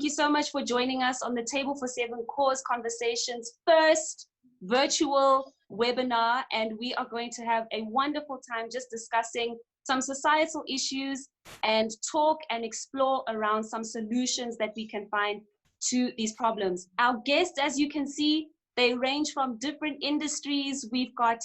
you so much for joining us on the Table for Seven Cause Conversations first virtual webinar. And we are going to have a wonderful time just discussing some societal issues and talk and explore around some solutions that we can find to these problems. Our guests, as you can see, they range from different industries. We've got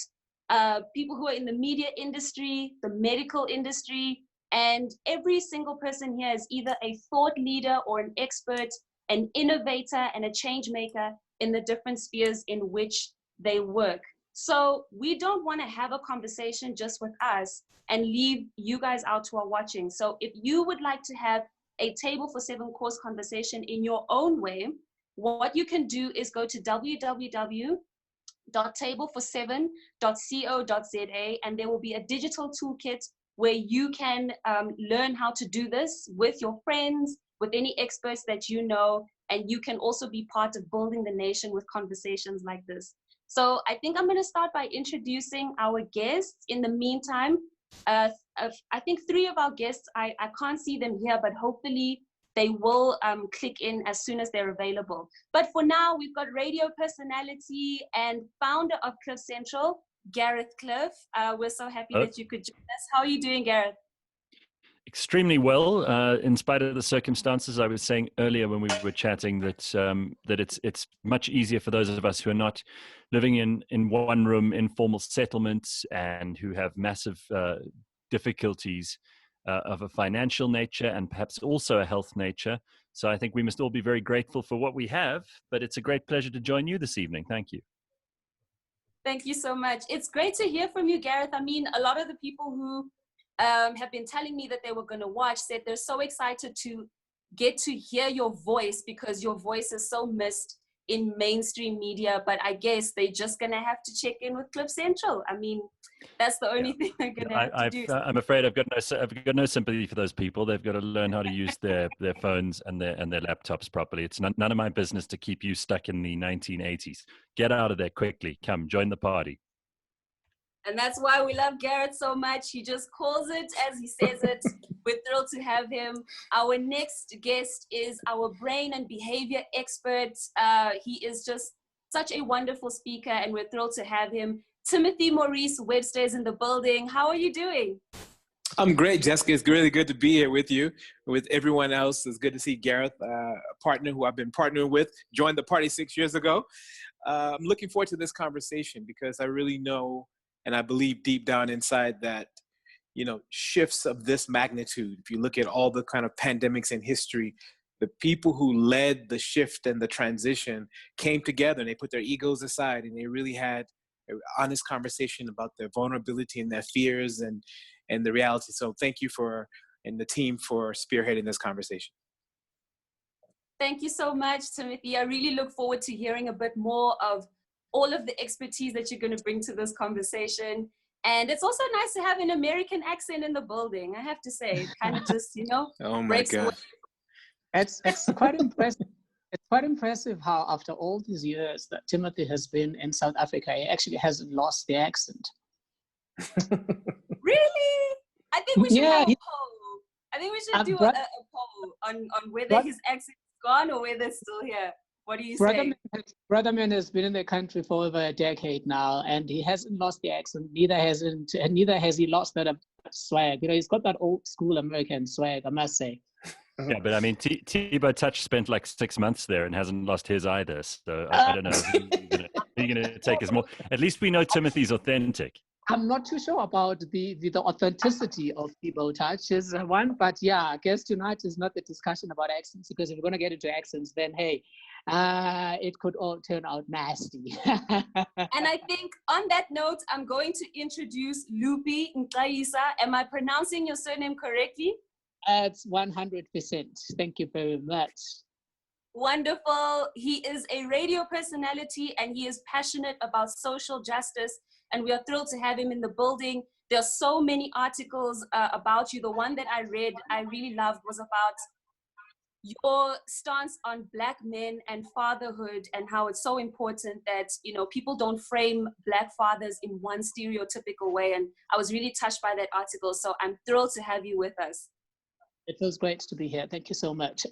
people who are in the media industry, the medical industry, and every single person here is either a thought leader or an expert, an innovator, and a change maker in the different spheres in which they work. So we don't want to have a conversation just with us and leave you guys out who are watching. So if you would like to have a Table for Seven course conversation in your own way, what you can do is go to www.tablefor7.co.za, and there will be a digital toolkit where you can learn how to do this with your friends, with any experts that you know, and you can also be part of building the nation with conversations like this. So I think I'm going to start by introducing our guests. In the meantime, I think three of our guests, I can't see them here, but hopefully they will click in as soon as they're available. But for now, we've got radio personality and founder of Cliff Central, Gareth Cliff. We're so happy that you could join us. How are you doing, Gareth? Extremely well, in spite of the circumstances. I was saying earlier when we were chatting that that it's much easier for those of us who are not living in one room informal settlements and who have massive difficulties of a financial nature and perhaps also a health nature. So I think we must all be very grateful for what we have, but it's a great pleasure to join you this evening. Thank you. Thank you so much. It's great to hear from you, Gareth. I mean, a lot of the people who have been telling me that they were going to watch said they're so excited to get to hear your voice because your voice is so missed in mainstream media. But I guess they're just going to have to check in with Cliff Central. I mean, that's the only thing they're going to have to do. I'm afraid I've got no sympathy for those people. They've got to learn how to use their phones and their laptops properly. It's none of my business to keep you stuck in the 1980s. Get out of there quickly. Come, join the party. And that's why we love Gareth so much. He just calls it as he says it. We're thrilled to have him. Our next guest is our brain and behavior expert. He is just such a wonderful speaker, and we're thrilled to have him. Timothy Maurice Webster is in the building. How are you doing? I'm great, Jessica. It's really good to be here with you, with everyone else. It's good to see Gareth, a partner who I've been partnering with, joined the party 6 years ago. I'm looking forward to this conversation because I really know and I believe deep down inside that, you know, shifts of this magnitude, if you look at all the kind of pandemics in history, the people who led the shift and the transition came together and they put their egos aside and they really had an honest conversation about their vulnerability and their fears and the reality. So thank you and the team for spearheading this conversation. Thank you so much, Timothy. I really look forward to hearing a bit more of all of the expertise that you're going to bring to this conversation. And it's also nice to have an American accent in the building, I have to say. It kind of just, you know, oh my God. It's quite impressive. It's quite impressive how after all these years that Timothy has been in South Africa, he actually hasn't lost the accent. Really? I think we should have a poll. I think we should do a poll on whether his accent is gone or whether it's still here. What do you say? Brother Man has been in the country for over a decade now, and he hasn't lost the accent. Neither has he lost that swag. You know, he's got that old school American swag, I must say. Yeah, but I mean, Thibaut Touch spent like 6 months there and hasn't lost his either. So I don't know who you're going to take as more. At least we know Timothy's authentic. I'm not too sure about the authenticity of Thibaut Touch is one, but yeah, I guess tonight is not the discussion about accents, because if we're going to get into accents, then hey, it could all turn out nasty. And I think on that note, I'm going to introduce Lupi Nkaisa. Am I pronouncing your surname correctly? It's 100%. Thank you very much. Wonderful. He is a radio personality and he is passionate about social justice. And we are thrilled to have him in the building. There are so many articles about you. The one that I read, I really loved, was about your stance on Black men and fatherhood and how it's so important that, you know, people don't frame Black fathers in one stereotypical way. And I was really touched by that article. So I'm thrilled to have you with us. It feels great to be here. Thank you so much.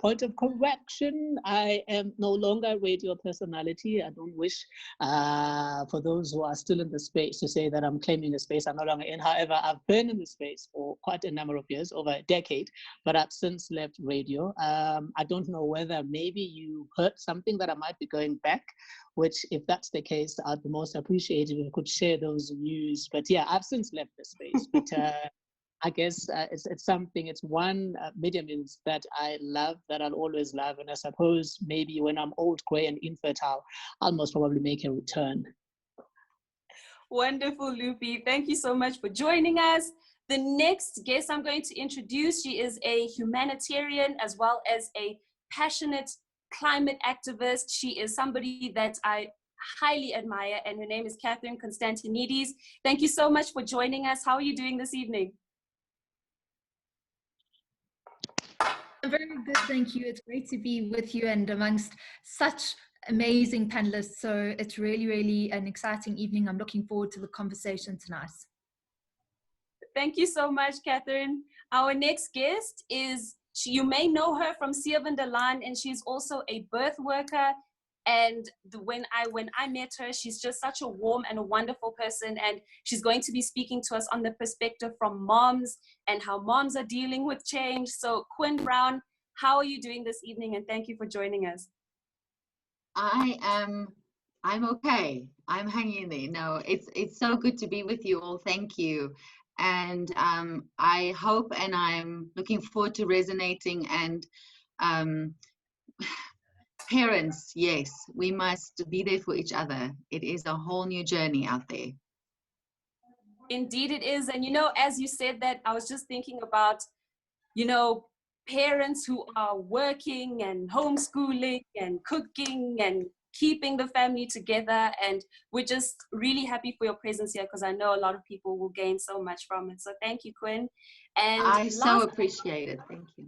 Point of correction, I am no longer a radio personality. I don't wish for those who are still in the space to say that I'm claiming a space I'm no longer in. However, I've been in the space for quite a number of years, over a decade, but I've since left radio. I don't know whether maybe you heard something that I might be going back, which if that's the case, I'd be most appreciative if you could share those news. But yeah, I've since left the space. But I guess it's something, it's one medium is that I love, that I'll always love. And I suppose maybe when I'm old, gray and infertile, I'll most probably make a return. Wonderful, Lupi. Thank you so much for joining us. The next guest I'm going to introduce, she is a humanitarian as well as a passionate climate activist. She is somebody that I highly admire, and her name is Catherine Constantinides. Thank you so much for joining us. How are you doing this evening? I'm very good, thank you. It's great to be with you and amongst such amazing panelists. So it's really, really an exciting evening. I'm looking forward to the conversation tonight. Thank you so much, Catherine. Our next guest is, you may know her from Siebendelaan, and she's also a birth worker. And when I met her, she's just such a warm and a wonderful person. And she's going to be speaking to us on the perspective from moms and how moms are dealing with change. So Quinn Brown, how are you doing this evening? And thank you for joining us. I'm okay. I'm hanging in there. No, it's so good to be with you all. Thank you. And I hope, and I'm looking forward to resonating, and parents, yes, we must be there for each other. It is a whole new journey out there. Indeed it is. And, you know, as you said that, I was just thinking about, you know, parents who are working and homeschooling and cooking and keeping the family together. And we're just really happy for your presence here, because I know a lot of people will gain so much from it. So thank you, Quinn. And I so appreciate it. Thank you.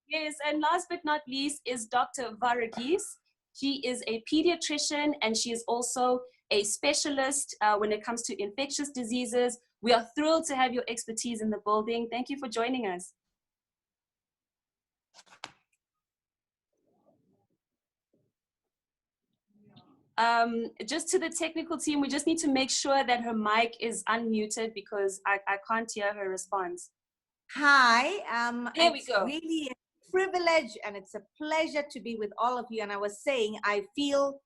Yes, and last but not least is Dr. Varghese. She is a pediatrician, and she is also a specialist when it comes to infectious diseases. We are thrilled to have your expertise in the building. Thank you for joining us. Just to the technical team, we just need to make sure that her mic is unmuted, because I can't hear her response. Hi, There we go. Really a privilege and it's a pleasure to be with all of you. And I was saying, I feel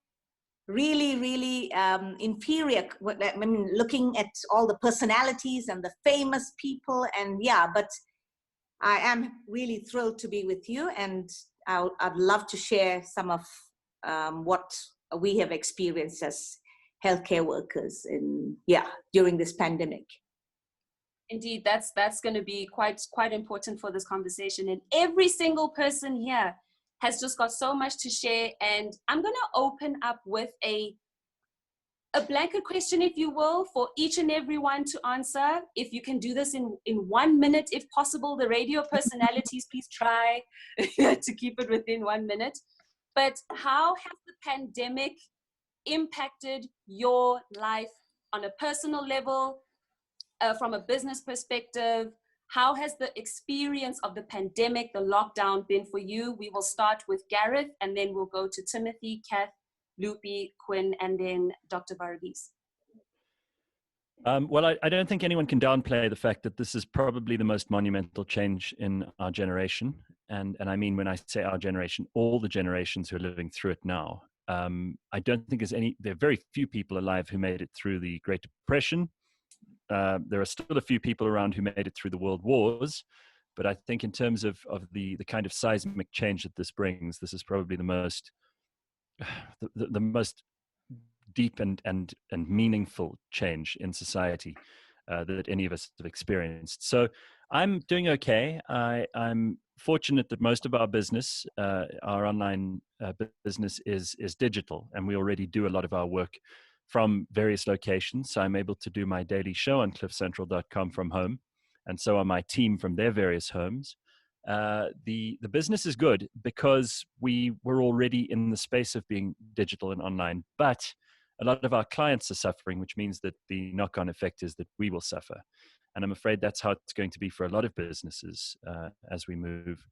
really, really inferior. I mean, looking at all the personalities and the famous people, and yeah, but I am really thrilled to be with you, and I'd love to share some of what we have experienced as healthcare workers during this pandemic. Indeed, that's going to be quite important for this conversation. And every single person here has just got so much to share. And I'm going to open up with a blanket question, if you will, for each and every one to answer. If you can do this in 1 minute, if possible. The radio personalities, please try to keep it within 1 minute. But how has the pandemic impacted your life on a personal level? From a business perspective, how has the experience of the pandemic, the lockdown, been for you? We will start with Gareth, and then we'll go to Timothy, Kath, Lupi, Quinn, and then Dr. Varghese. Well, I don't think anyone can downplay the fact that this is probably the most monumental change in our generation. And I mean, when I say our generation, all the generations who are living through it now. I don't think there are very few people alive who made it through the Great Depression. There are still a few people around who made it through the world wars, but I think in terms of the kind of seismic change that this brings, this is probably the most deep and meaningful change in society that any of us have experienced. So I'm doing okay. I'm fortunate that most of our business, our online business, is digital, and we already do a lot of our work from various locations. So I'm able to do my daily show on cliffcentral.com from home, and so are my team from their various homes. The business is good because we were already in the space of being digital and online, but a lot of our clients are suffering, which means that the knock-on effect is that we will suffer. And I'm afraid that's how it's going to be for a lot of businesses as we move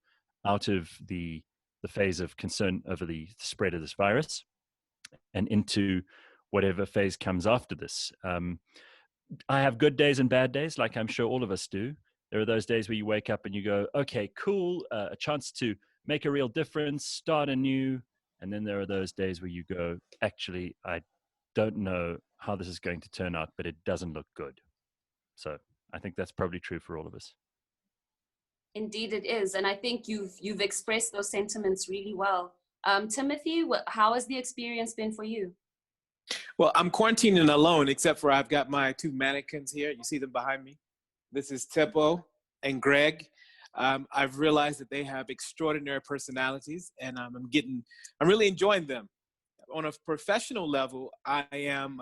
out of the phase of concern over the spread of this virus and into whatever phase comes after this. I have good days and bad days, like I'm sure all of us do. There are those days where you wake up and you go, okay, cool, a chance to make a real difference, start anew. And then there are those days where you go, actually, I don't know how this is going to turn out, but it doesn't look good. So I think that's probably true for all of us. Indeed it is. And I think you've expressed those sentiments really well. Timothy, how has the experience been for you? Well, I'm quarantining alone, except for I've got my 2 mannequins here. You see them behind me? This is Teppo and Greg. I've realized that they have extraordinary personalities, and I'm really enjoying them. On a professional level, I am,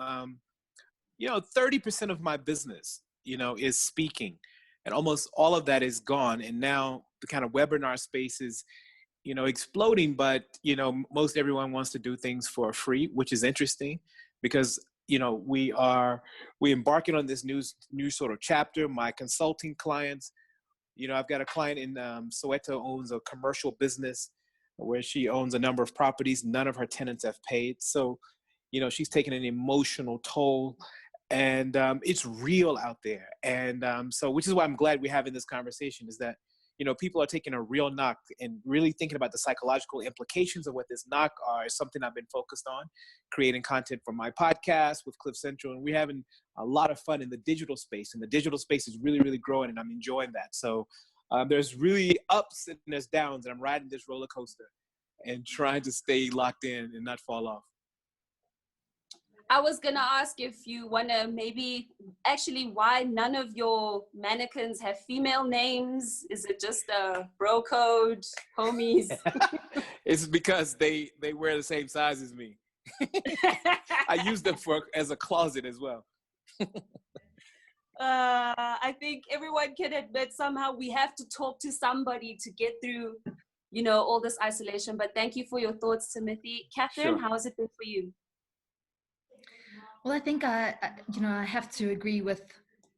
30% of my business, is speaking, and almost all of that is gone. And now the kind of webinar space is, exploding, but, most everyone wants to do things for free, which is interesting because, we embarking on this new sort of chapter. My consulting clients, I've got a client in Soweto owns a commercial business where she owns a number of properties. None of her tenants have paid. So, she's taken an emotional toll, and it's real out there. And so, which is why I'm glad we're having this conversation, is that, people are taking a real knock and really thinking about the psychological implications of what this knock are is something I've been focused on, creating content for my podcast with Cliff Central. And we're having a lot of fun in the digital space, and the digital space is really, really growing, and I'm enjoying that. So there's really ups and there's downs, and I'm riding this roller coaster and trying to stay locked in and not fall off. I was gonna ask if you wanna why none of your mannequins have female names. Is it just a bro code, homies? It's because they wear the same size as me. I use them as a closet as well. I think everyone can admit somehow we have to talk to somebody to get through, all this isolation. But thank you for your thoughts, Timothy. Catherine, Sure. How has it been for you? Well, I think I have to agree with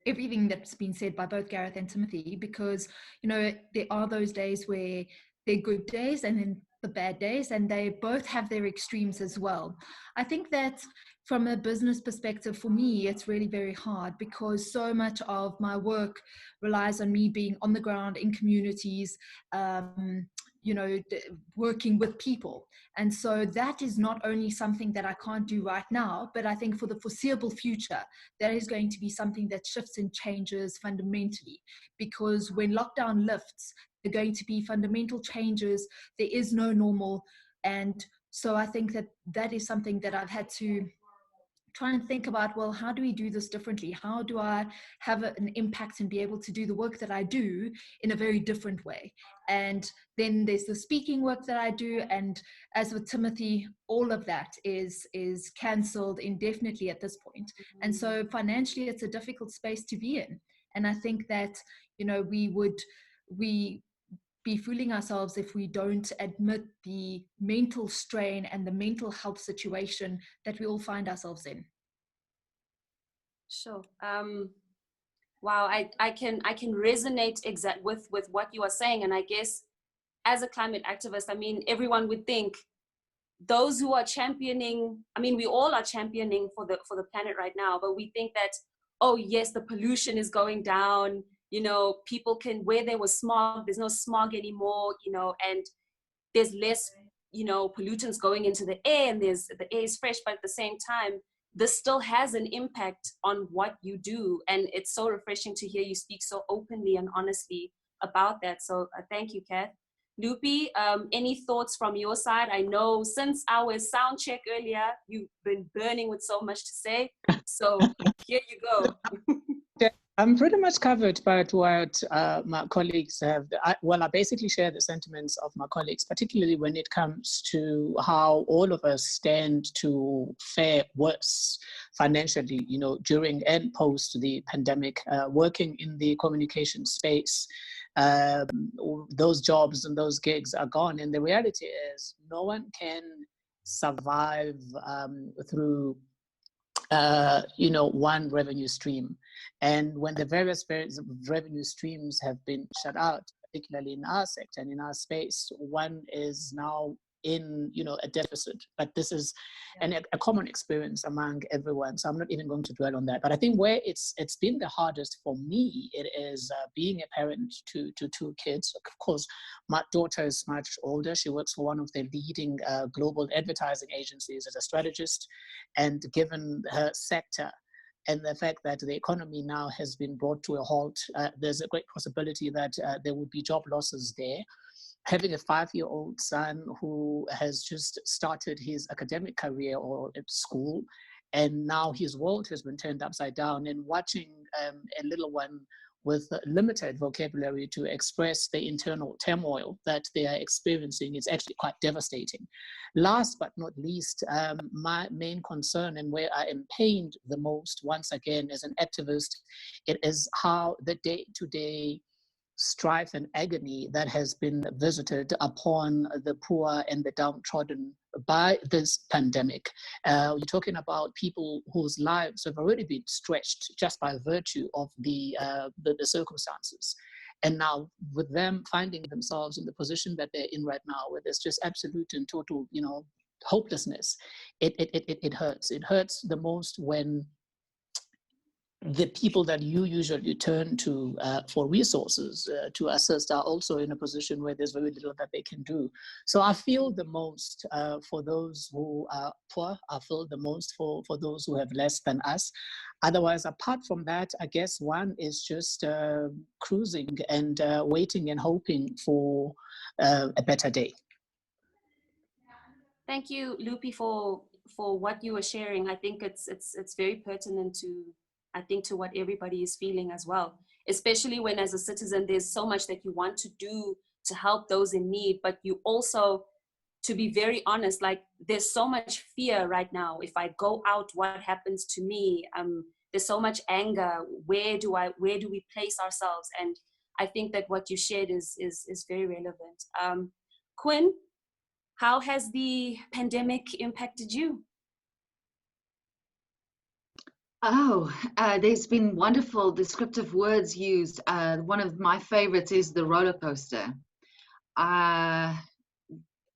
everything that's been said by both Gareth and Timothy, because there are those days where they're good days and then the bad days, and they both have their extremes as well. I think that from a business perspective, for me, it's really very hard because so much of my work relies on me being on the ground in communities, working with people. And so that is not only something that I can't do right now, but I think for the foreseeable future, that is going to be something that shifts and changes fundamentally, because when lockdown lifts, there are going to be fundamental changes. There is no normal. And so I think that is something that I've had to try and think about, well, how do we do this differently? How do I have an impact and be able to do the work that I do in a very different way? And then there's the speaking work that I do. And as with Timothy, all of that is cancelled indefinitely at this point. And so financially, it's a difficult space to be in. And I think that, we be fooling ourselves if we don't admit the mental strain and the mental health situation that we all find ourselves in. Sure. Wow, I can resonate with what you are saying. And I guess as a climate activist, everyone would think those who are championing, we all are championing for the planet right now, but we think that, oh yes, the pollution is going down, people can, where there was smog, there's no smog anymore, and there's less, pollutants going into the air, and the air is fresh, but at the same time, this still has an impact on what you do. And it's so refreshing to hear you speak so openly and honestly about that. So thank you, Kath. Lupi, any thoughts from your side? I know since our sound check earlier, you've been burning with so much to say. So here you go. I'm pretty much covered by what my colleagues have. I basically share the sentiments of my colleagues, particularly when it comes to how all of us stand to fare worse financially, during and post the pandemic. Working in the communication space, those jobs and those gigs are gone. And the reality is no one can survive through one revenue stream. And when the various revenue streams have been shut out, particularly in our sector and in our space, one is now in, you know, a deficit. But this is a common experience among everyone, so I'm not even going to dwell on that. But I think where it's been the hardest for me, it is being a parent to two kids. Of course, my daughter is much older. She works for one of the leading global advertising agencies as a strategist, and given her sector and the fact that the economy now has been brought to a halt, there's a great possibility that there would be job losses there. Having a 5-year-old son who has just started his academic career or at school, and now his world has been turned upside down, and watching a little one with limited vocabulary to express the internal turmoil that they are experiencing is actually quite devastating. Last but not least, my main concern, and where I am pained the most, once again, as an activist, it is how the day-to-day strife and agony that has been visited upon the poor and the downtrodden by this pandemic. You're talking about people whose lives have already been stretched just by virtue of the circumstances. And now with them finding themselves in the position that they're in right now, where there's just absolute and total, you know, hopelessness, it hurts. It hurts the most when the people that you usually turn to for resources to assist are also in a position where there's very little that they can do. So I feel the most for those who are poor. I feel the most for those who have less than us. Otherwise, apart from that, I guess one is just cruising and waiting and hoping for a better day. Thank you, Lupi, for what you were sharing. I think it's very pertinent to what everybody is feeling as well, especially when as a citizen, there's so much that you want to do to help those in need, but you also, to be very honest, like there's so much fear right now. If I go out, what happens to me? There's so much anger. Where do we place ourselves? And I think that what you shared is very relevant. Quinn, how has the pandemic impacted you? Oh, there's been wonderful descriptive words used. One of my favorites is the roller coaster.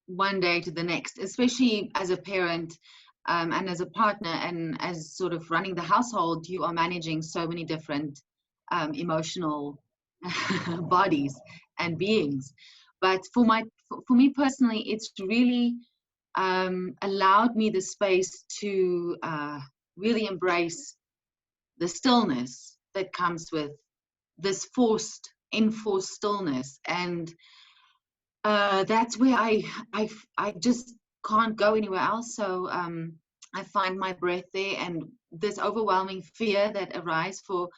One day to the next, especially as a parent and as a partner and as sort of running the household, you are managing so many different emotional bodies and beings. But for me personally, it's really allowed me the space to really embrace the stillness that comes with this enforced stillness. And that's where I just can't go anywhere else. So I find my breath there, and this overwhelming fear that arises for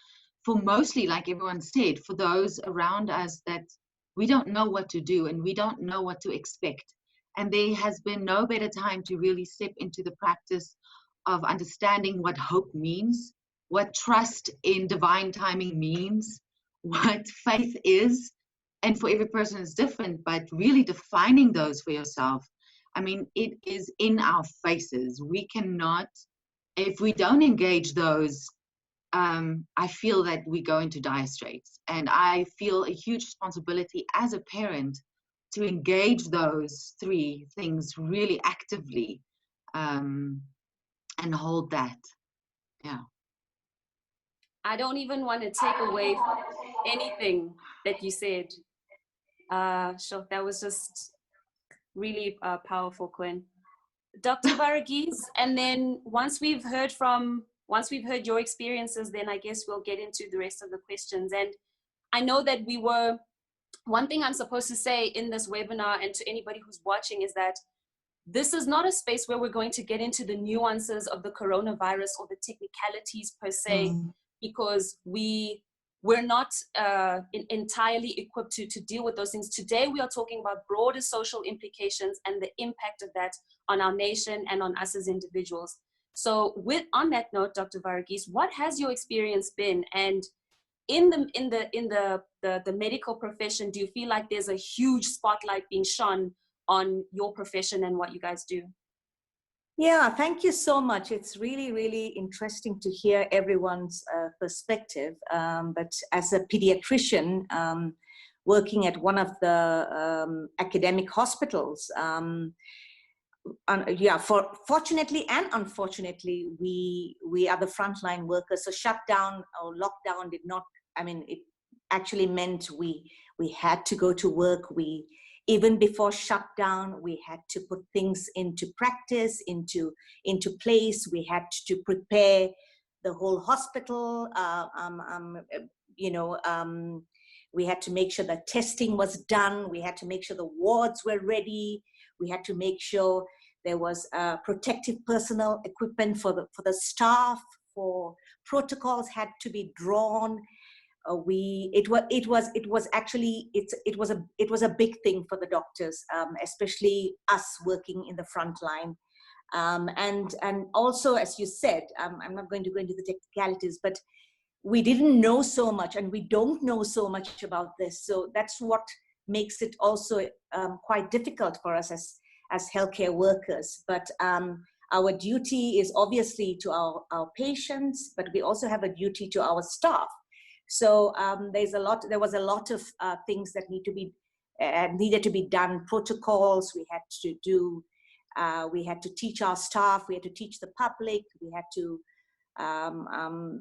mostly, like everyone said, for those around us, that we don't know what to do and we don't know what to expect. And there has been no better time to really step into the practice of understanding what hope means, what trust in divine timing means, what faith is. And for every person it's different, but really defining those for yourself. I mean, it is in our faces. We cannot, if we don't engage those, I feel that we go into dire straits. And I feel a huge responsibility as a parent to engage those three things really actively and hold that. Yeah. I don't even want to take away anything that you said. Sure, that was just really powerful, Quinn. Dr. Varghese, and then once we've heard your experiences, then I guess we'll get into the rest of the questions. And I know that one thing I'm supposed to say in this webinar and to anybody who's watching is that this is not a space where we're going to get into the nuances of the coronavirus or the technicalities per se, because we're not entirely equipped to deal with those things. Today, we are talking about broader social implications and the impact of that on our nation and on us as individuals. So on that note, Dr. Varghese, what has your experience been? And in the medical profession, do you feel like there's a huge spotlight being shone on your profession and what you guys do? Yeah, thank you so much. It's really, really interesting to hear everyone's perspective. But as a pediatrician, working at one of the academic hospitals, fortunately and unfortunately, we are the frontline workers. So shutdown or lockdown did not, I mean, it actually meant we had to go to work. Even before shutdown, we had to put things into practice, into place. We had to prepare the whole hospital. We had to make sure that testing was done. We had to make sure the wards were ready. We had to make sure there was protective personnel equipment for the staff. For protocols had to be drawn. It was a big thing for the doctors, especially us working in the front line. And also, as you said, I'm not going to go into the technicalities, but we didn't know so much, and we don't know so much about this. So that's what makes it also quite difficult for us as healthcare workers. But our duty is obviously to our patients, but we also have a duty to our staff. So there was a lot of things that needed to be done. Protocols we had to do. We had to teach our staff. We had to teach the public. We had to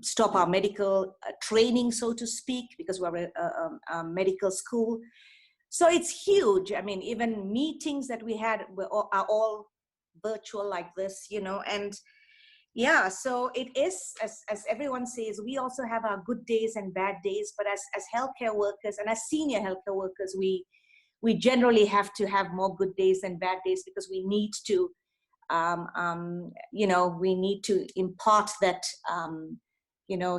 stop our medical training, so to speak, because we're a medical school. So it's huge. I mean, even meetings that we had are all virtual like this, and yeah, so it is, as everyone says, we also have our good days and bad days, but as healthcare workers and as senior healthcare workers, we generally have to have more good days than bad days, because we need to, we need to impart that,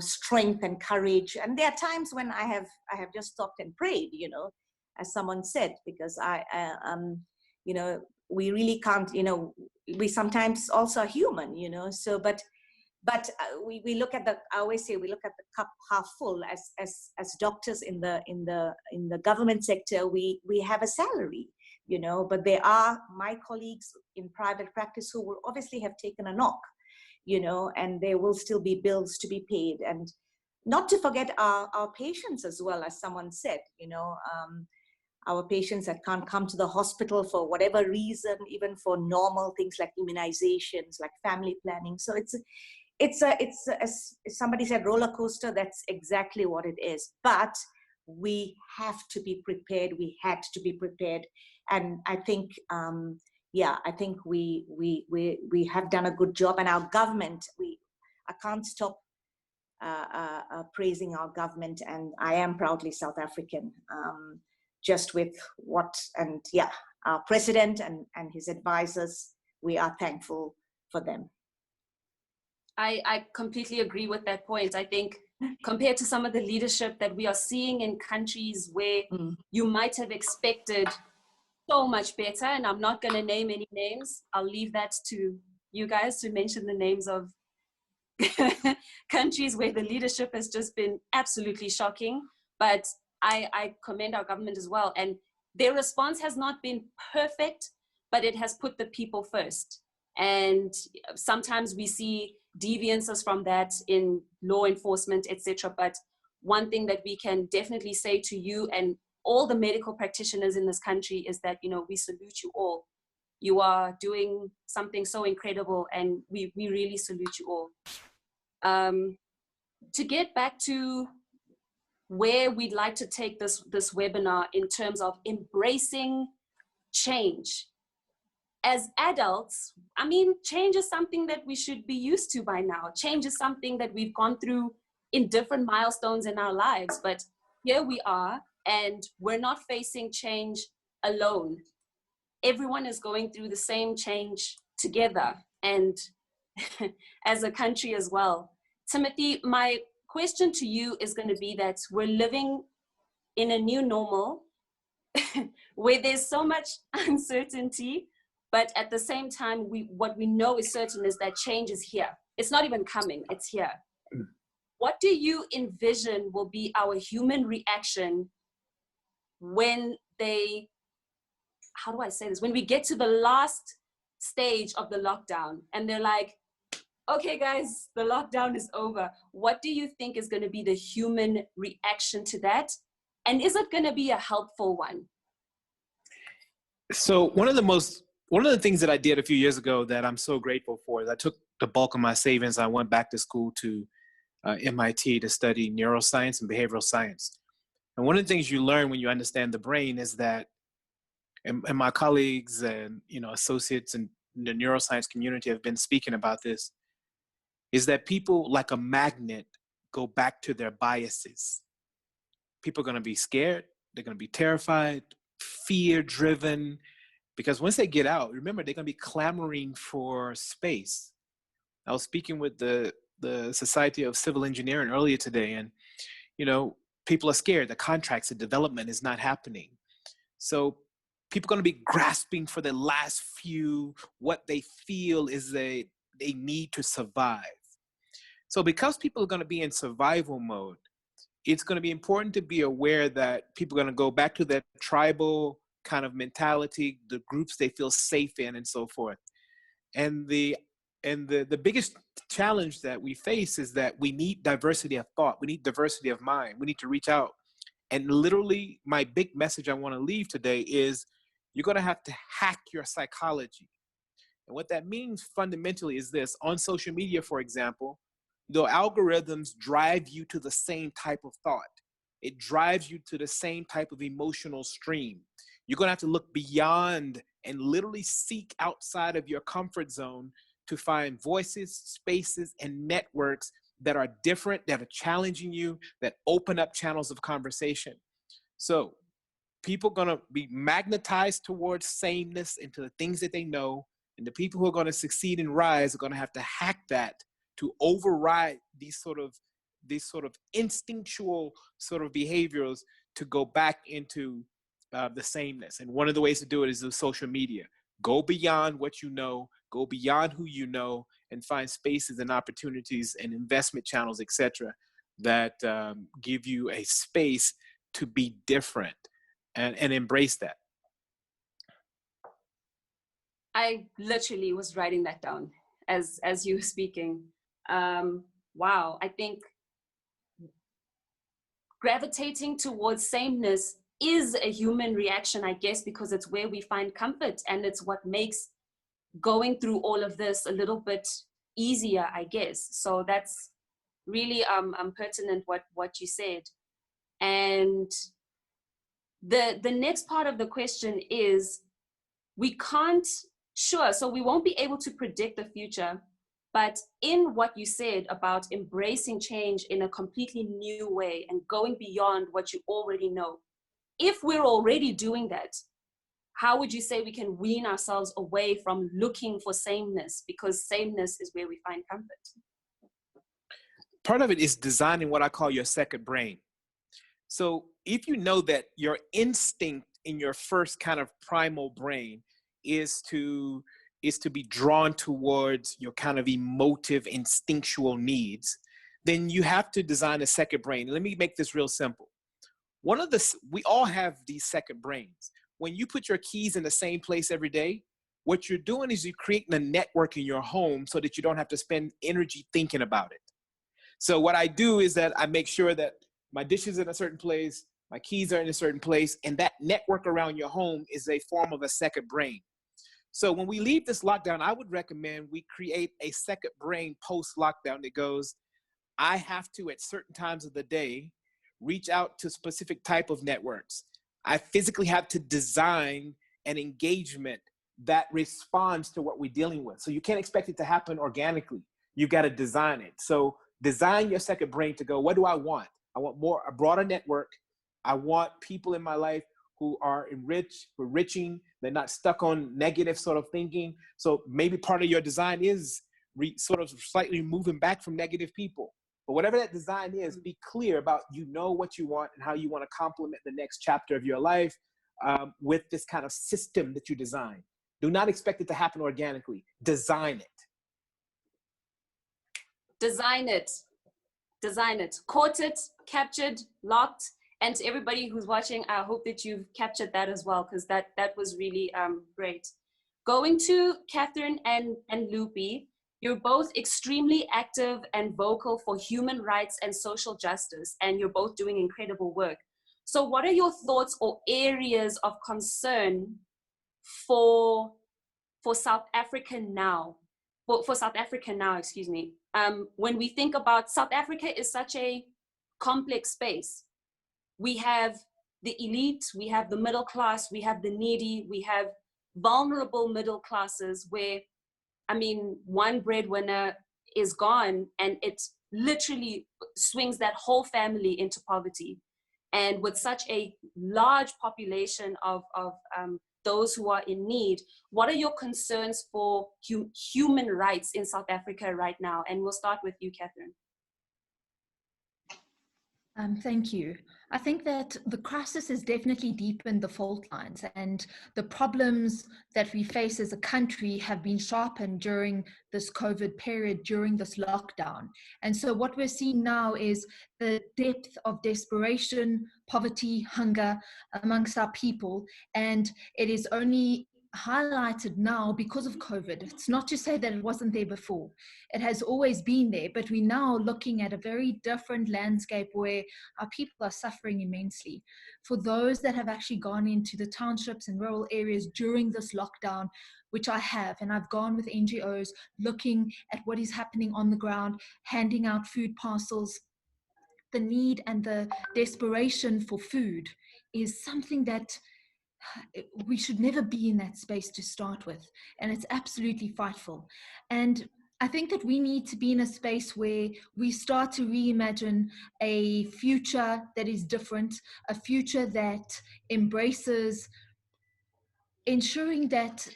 strength and courage. And there are times when I have just stopped and prayed, as someone said, because we really can't, we sometimes also are human, so, but we look at I always say we look at the cup half full. As doctors in the government sector, we have a salary, but there are my colleagues in private practice who will obviously have taken a knock, and there will still be bills to be paid. And not to forget our patients as well, as someone said, our patients that can't come to the hospital for whatever reason, even for normal things like immunizations, like family planning. So it's as somebody said, roller coaster. That's exactly what it is. But we have to be prepared. We had to be prepared. And I think, I think we have done a good job. And our government, I can't stop praising our government. And I am proudly South African. Just with our president and his advisors, we are thankful for them. I completely agree with that point. I think compared to some of the leadership that we are seeing in countries where you might have expected so much better, and I'm not going to name any names. I'll leave that to you guys to mention the names of countries where the leadership has just been absolutely shocking. But I commend our government as well. And their response has not been perfect, but it has put the people first. And sometimes we see deviances from that in law enforcement, etc. But one thing that we can definitely say to you and all the medical practitioners in this country is that, we salute you all. You are doing something so incredible, and we really salute you all. To get back to where we'd like to take this webinar in terms of embracing change. As adults, I mean, change is something that we should be used to by now. Change is something that we've gone through in different milestones in our lives, but here we are, and we're not facing change alone. Everyone is going through the same change together, and as a country as well. Timothy, my question to you is going to be that we're living in a new normal where there's so much uncertainty, but at the same time, what we know is certain is that change is here. It's not even coming, it's here. What do you envision will be our human reaction when when we get to the last stage of the lockdown and they're like, okay, guys, the lockdown is over. What do you think is going to be the human reaction to that? And is it going to be a helpful one? So one of the things that I did a few years ago that I'm so grateful for is I took the bulk of my savings. I went back to school to MIT to study neuroscience and behavioral science. And one of the things you learn when you understand the brain is that, and my colleagues and associates in the neuroscience community have been speaking about this, is that people, like a magnet, go back to their biases. People are going to be scared. They're going to be terrified, fear-driven, because once they get out, remember, they're going to be clamoring for space. I was speaking with the Society of Civil Engineering earlier today, and people are scared. The contracts, the development is not happening. So people are going to be grasping for the last few, what they feel is they need to survive. So because people are going to be in survival mode, it's going to be important to be aware that people are going to go back to their tribal kind of mentality, the groups they feel safe in, and so forth. And the biggest challenge that we face is that we need diversity of thought. We need diversity of mind. We need to reach out. And literally, my big message I want to leave today is you're going to have to hack your psychology. And what that means fundamentally is this. On social media, for example, the algorithms drive you to the same type of thought. It drives you to the same type of emotional stream. You're going to have to look beyond and literally seek outside of your comfort zone to find voices, spaces, and networks that are different, that are challenging you, that open up channels of conversation. So people are going to be magnetized towards sameness into the things that they know, and the people who are going to succeed and rise are going to have to hack that to override these sort of instinctual sort of behaviors to go back into the sameness. And one of the ways to do it is with social media. Go beyond what you know, go beyond who you know, and find spaces and opportunities and investment channels, etc., that give you a space to be different and embrace that. I literally was writing that down as you were speaking. Wow, I think gravitating towards sameness is a human reaction, I guess, because it's where we find comfort, and it's what makes going through all of this a little bit easier, I guess. So that's really pertinent what you said. And the next part of the question is, we can't, sure, so we won't be able to predict the future, but in what you said about embracing change in a completely new way and going beyond what you already know, if we're already doing that, how would you say we can wean ourselves away from looking for sameness? Because sameness is where we find comfort. Part of it is designing what I call your second brain. So if you know that your instinct in your first kind of primal brain is to be drawn towards your kind of emotive, instinctual needs, then you have to design a second brain. Let me make this real simple. We all have these second brains. When you put your keys in the same place every day, what you're doing is you're creating a network in your home so that you don't have to spend energy thinking about it. So what I do is that I make sure that my dishes are in a certain place, my keys are in a certain place, and that network around your home is a form of a second brain. So when we leave this lockdown, I would recommend we create a second brain post-lockdown that goes, I have to, at certain times of the day, reach out to specific type of networks. I physically have to design an engagement that responds to what we're dealing with. So you can't expect it to happen organically. You've got to design it. So design your second brain to go, what do I want? I want a broader network. I want people in my life who are enriching. They're not stuck on negative sort of thinking. So maybe part of your design is sort of slightly moving back from negative people. But whatever that design is, be clear about what you want and how you want to complement the next chapter of your life with this kind of system that you design. Do not expect it to happen organically. Design it. Design it. Design it. Caught it, captured, locked. And to everybody who's watching, I hope that you've captured that as well, because that was really great. Going to Catherine and Lupi, you're both extremely active and vocal for human rights and social justice, and you're both doing incredible work. So what are your thoughts or areas of concern for South Africa now? For South Africa now, excuse me. When we think about South Africa is such a complex space. We have the elite, we have the middle class, we have the needy, we have vulnerable middle classes where, I mean, one breadwinner is gone and it literally swings that whole family into poverty. And with such a large population of those who are in need, what are your concerns for human rights in South Africa right now? And we'll start with you, Catherine. Thank you. I think that the crisis has definitely deepened the fault lines, and the problems that we face as a country have been sharpened during this COVID period, during this lockdown. And so what we're seeing now is the depth of desperation, poverty, hunger amongst our people. And it is only highlighted now because of COVID. It's not to say that it wasn't there before. It has always been there, but we're now looking at a very different landscape where our people are suffering immensely. For those that have actually gone into the townships and rural areas during this lockdown, which I have, and I've gone with NGOs looking at what is happening on the ground, handing out food parcels, the need and the desperation for food is something that we should never be in that space to start with. And it's absolutely frightful. And I think that we need to be in a space where we start to reimagine a future that is different, a future that embraces ensuring that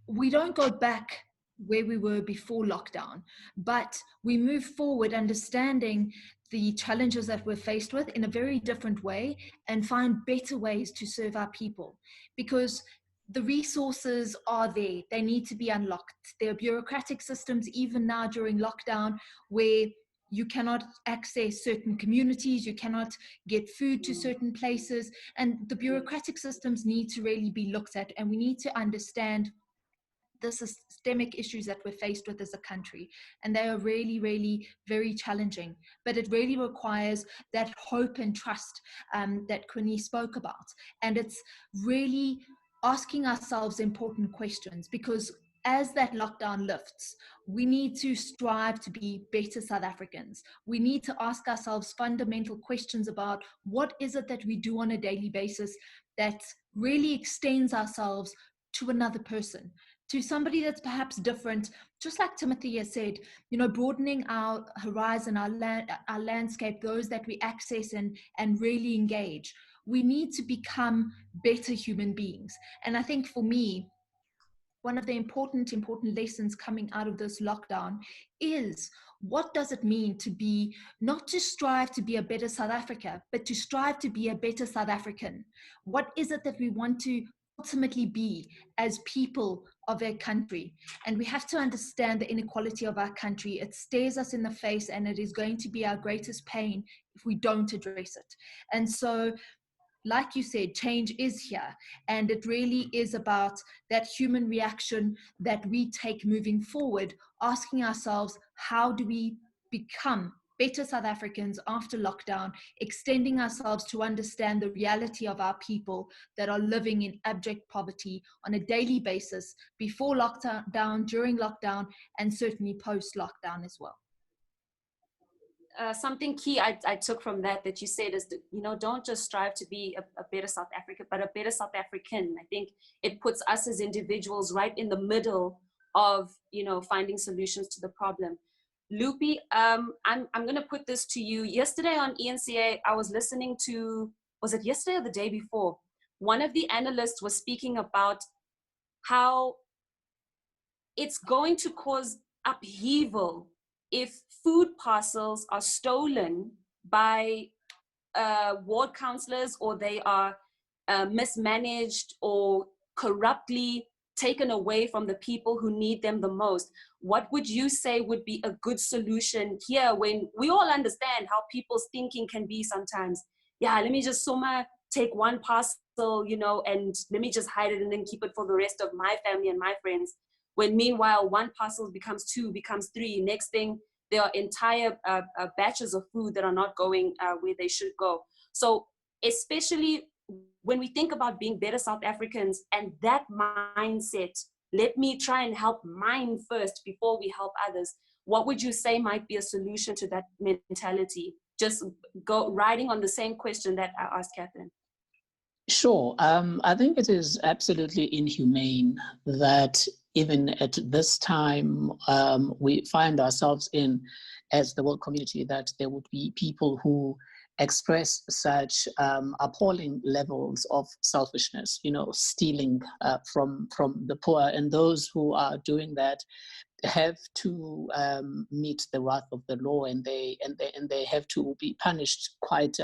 we don't go back where we were before lockdown, but we move forward understanding the challenges that we're faced with in a very different way and find better ways to serve our people, because the resources are there. They need to be unlocked. There are bureaucratic systems even now during lockdown where you cannot access certain communities, you cannot get food to certain places, and the bureaucratic systems need to really be looked at, and we need to understand the systemic issues that we're faced with as a country. And they are really, really very challenging. But it really requires that hope and trust that Queenie spoke about. And it's really asking ourselves important questions, because as that lockdown lifts, we need to strive to be better South Africans. We need to ask ourselves fundamental questions about what is it that we do on a daily basis that really extends ourselves to another person, to somebody that's perhaps different. Just like Timothy has said, you know, broadening our horizon, our landscape, those that we access and really engage. We need to become better human beings. And I think for me, one of the important lessons coming out of this lockdown is, what does it mean to be, not to strive to be a better South Africa, but to strive to be a better South African? What is it that we want to ultimately be as people of our country? And we have to understand the inequality of our country. It stares us in the face, and it is going to be our greatest pain if we don't address it. And so, like you said, change is here, and it really is about that human reaction that we take moving forward, asking ourselves, how do we become better South Africans after lockdown, extending ourselves to understand the reality of our people that are living in abject poverty on a daily basis, before lockdown, during lockdown, and certainly post-lockdown as well. Something key I took from that you said is that, you know, don't just strive to be a better South Africa, but a better South African. I think it puts us as individuals right in the middle of, you know, finding solutions to the problem. Lupi, I'm going to put this to you. Yesterday on ENCA, I was listening to, was it yesterday or the day before? One of the analysts was speaking about how it's going to cause upheaval if food parcels are stolen by ward councillors, or they are mismanaged or corruptly taken away from the people who need them the most. What would you say would be a good solution here, when we all understand how people's thinking can be sometimes? Yeah, let me just take one parcel you know, and let me just hide it and then keep it for the rest of my family and my friends. When meanwhile, one parcel becomes two, becomes three. Next thing, there are entire batches of food that are not going where they should go. So especially when we think about being better South Africans and that mindset, let me try and help mine first before we help others. What would you say might be a solution to that mentality? Just go riding on the same question that I asked Catherine. Sure. I think it is absolutely inhumane that even at this time we find ourselves in, as the world community, that there would be people who express such appalling levels of selfishness, you know, stealing from the poor, and those who are doing that have to meet the wrath of the law, and they have to be punished quite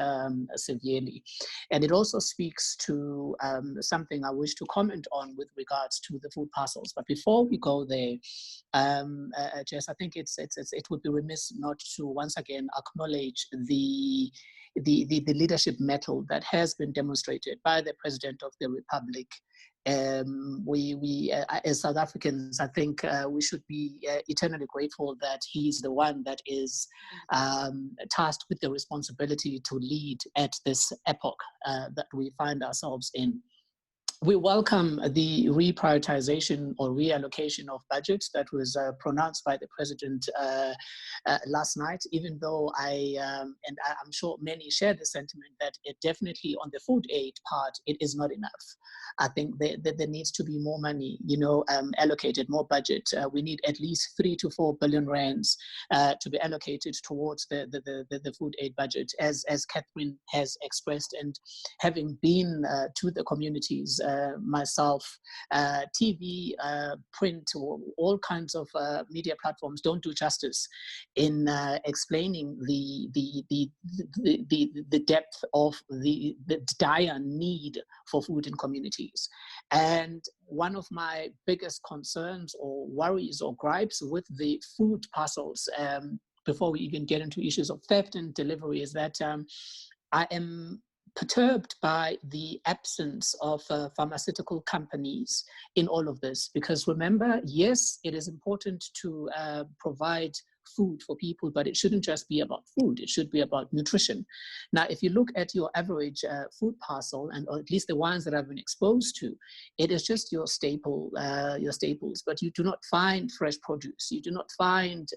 severely. And it also speaks to something I wish to comment on with regards to the food parcels. But before we go there, Jess, I think it would be remiss not to once again acknowledge the leadership mettle that has been demonstrated by the President of the Republic. We as South Africans, I think we should be eternally grateful that he's the one that is tasked with the responsibility to lead at this epoch that we find ourselves in. We welcome the reprioritization or reallocation of budgets that was pronounced by the president last night, even though I'm sure many share the sentiment that it definitely on the food aid part, it is not enough. I think there needs to be more money, you know, allocated, more budget. We need at least 3 to 4 billion rands to be allocated towards the food aid budget, as Catherine has expressed. And having been to the communities myself, TV, print, all kinds of media platforms don't do justice in explaining the depth of the dire need for food in communities. And one of my biggest concerns or worries or gripes with the food parcels, before we even get into issues of theft and delivery, is that I am perturbed by the absence of pharmaceutical companies in all of this. Because remember, yes, it is important to provide food for people, but it shouldn't just be about food. It should be about nutrition. Now, if you look at your average food parcel, and or at least the ones that I've been exposed to, it is just your staples, but you do not find fresh produce. You do not find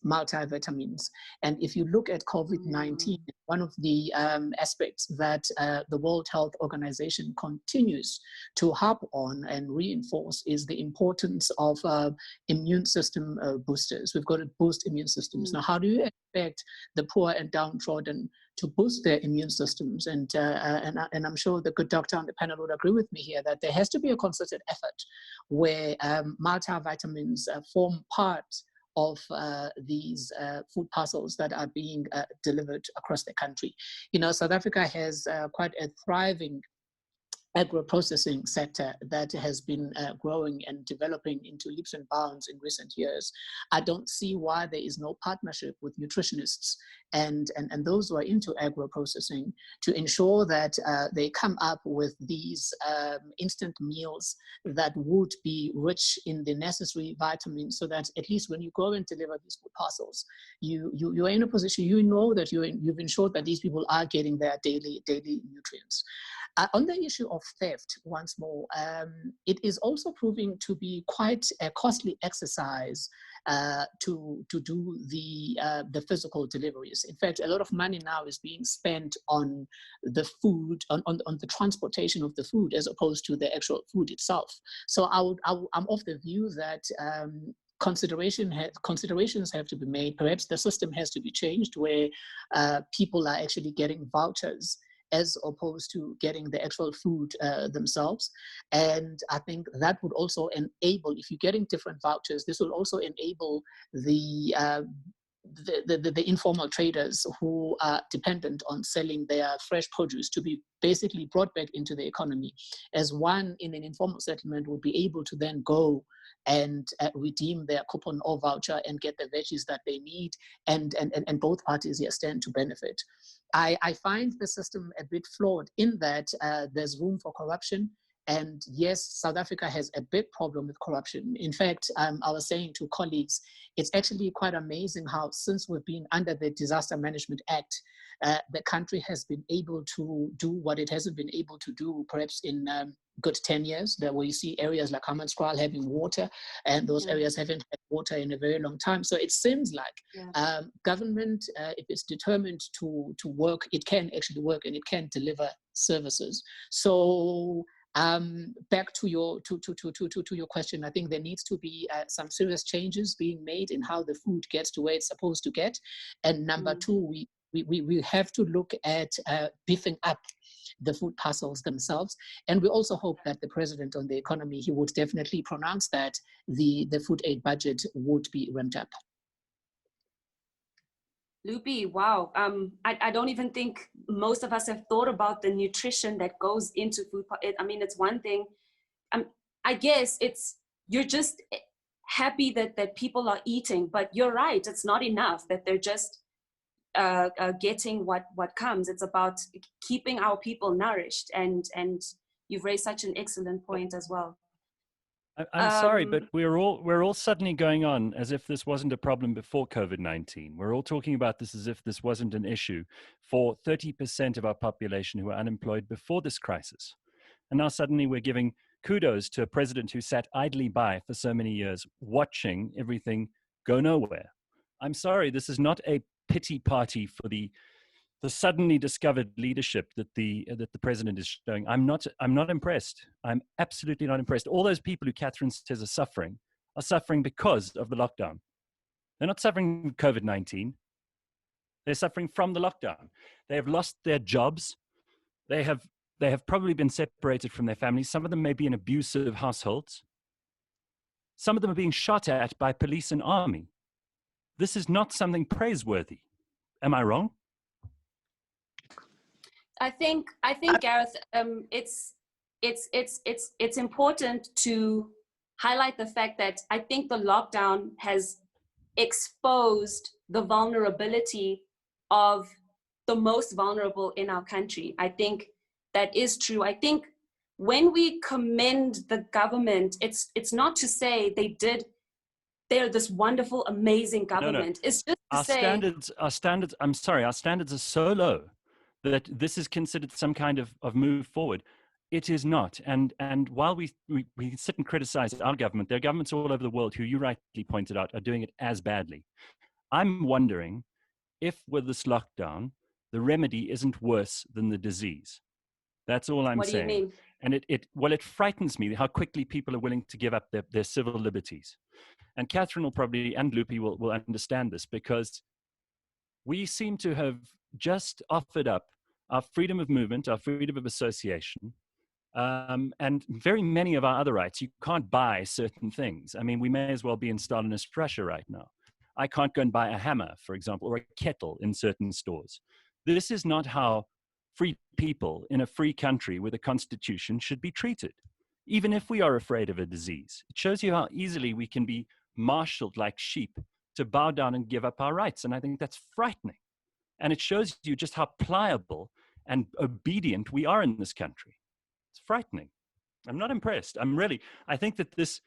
multivitamins. And if you look at COVID-19, one of the aspects that the World Health Organization continues to harp on and reinforce is the importance of immune system boosters. We've got to boost immune systems. Now, how do you expect the poor and downtrodden to boost their immune systems? And I'm sure the good doctor on the panel would agree with me here that there has to be a concerted effort where multivitamins form part of these food parcels that are being delivered across the country. You know, South Africa has quite a thriving agro-processing sector that has been growing and developing into leaps and bounds in recent years. I don't see why there is no partnership with nutritionists and those who are into agro-processing to ensure that they come up with these instant meals that would be rich in the necessary vitamins, so that at least when you go and deliver these food parcels, you're in a position, you know that you've ensured that these people are getting their daily nutrients. On the issue of theft, once more, it is also proving to be quite a costly exercise to do the physical deliveries. In fact, a lot of money now is being spent on the food, on the transportation of the food, as opposed to the actual food itself. So I'm of the view that considerations have to be made. Perhaps the system has to be changed where people are actually getting vouchers as opposed to getting the actual food themselves. And I think that would also enable, if you're getting different vouchers, this will also enable the the informal traders who are dependent on selling their fresh produce to be basically brought back into the economy, as one in an informal settlement would be able to then go and redeem their coupon or voucher and get the veggies that they need, and both parties stand to benefit. I find the system a bit flawed in that there's room for corruption. And yes, South Africa has a big problem with corruption. In fact, I was saying to colleagues, it's actually quite amazing how, since we've been under the Disaster Management Act, the country has been able to do what it hasn't been able to do perhaps in good 10 years, where you see areas like Hammanskraal having water, and those areas haven't had water in a very long time. So it seems like government, if it's determined to work, it can actually work, and it can deliver services. So back to your question, I think there needs to be some serious changes being made in how the food gets to where it's supposed to get. And number two, we have to look at beefing up the food parcels themselves. And we also hope that the president on the economy, he would definitely pronounce that the food aid budget would be ramped up. Lupi, wow. I don't even think most of us have thought about the nutrition that goes into food. I mean, it's one thing. I guess you're just happy that people are eating, but you're right. It's not enough that they're just getting what comes. It's about keeping our people nourished. And you've raised such an excellent point as well. I'm sorry, but we're all suddenly going on as if this wasn't a problem before COVID-19. We're all talking about this as if this wasn't an issue for 30% of our population who were unemployed before this crisis. And now suddenly we're giving kudos to a president who sat idly by for so many years, watching everything go nowhere. I'm sorry, this is not a pity party for the suddenly discovered leadership that the president is showing. I'm not impressed. I'm absolutely not impressed. All those people who Catherine says are suffering because of the lockdown. They're not suffering from COVID-19. They're suffering from the lockdown. They have lost their jobs. They have probably been separated from their families. Some of them may be in abusive households. Some of them are being shot at by police and army. This is not something praiseworthy. Am I wrong? I think Gareth, it's important to highlight the fact that I think the lockdown has exposed the vulnerability of the most vulnerable in our country. I think that is true. I think when we commend the government, it's not to say they're this wonderful, amazing government. No. It's just to say our standards are so low that this is considered some kind of move forward. It is not. And while we sit and criticize our government, there are governments all over the world who you rightly pointed out are doing it as badly. I'm wondering if with this lockdown, the remedy isn't worse than the disease. That's all I'm saying. What do you mean? And it frightens me how quickly people are willing to give up their civil liberties. And Catherine will probably, and Lupi will understand this, because we seem to have just offered up our freedom of movement, our freedom of association, and very many of our other rights. You can't buy certain things. I mean, we may as well be in Stalinist Russia right now. I can't go and buy a hammer, for example, or a kettle in certain stores. This is not how free people in a free country with a constitution should be treated, even if we are afraid of a disease. It shows you how easily we can be marshaled like sheep to bow down and give up our rights. And I think that's frightening. And it shows you just how pliable and obedient we are in this country. It's frightening. I'm not impressed. I think that this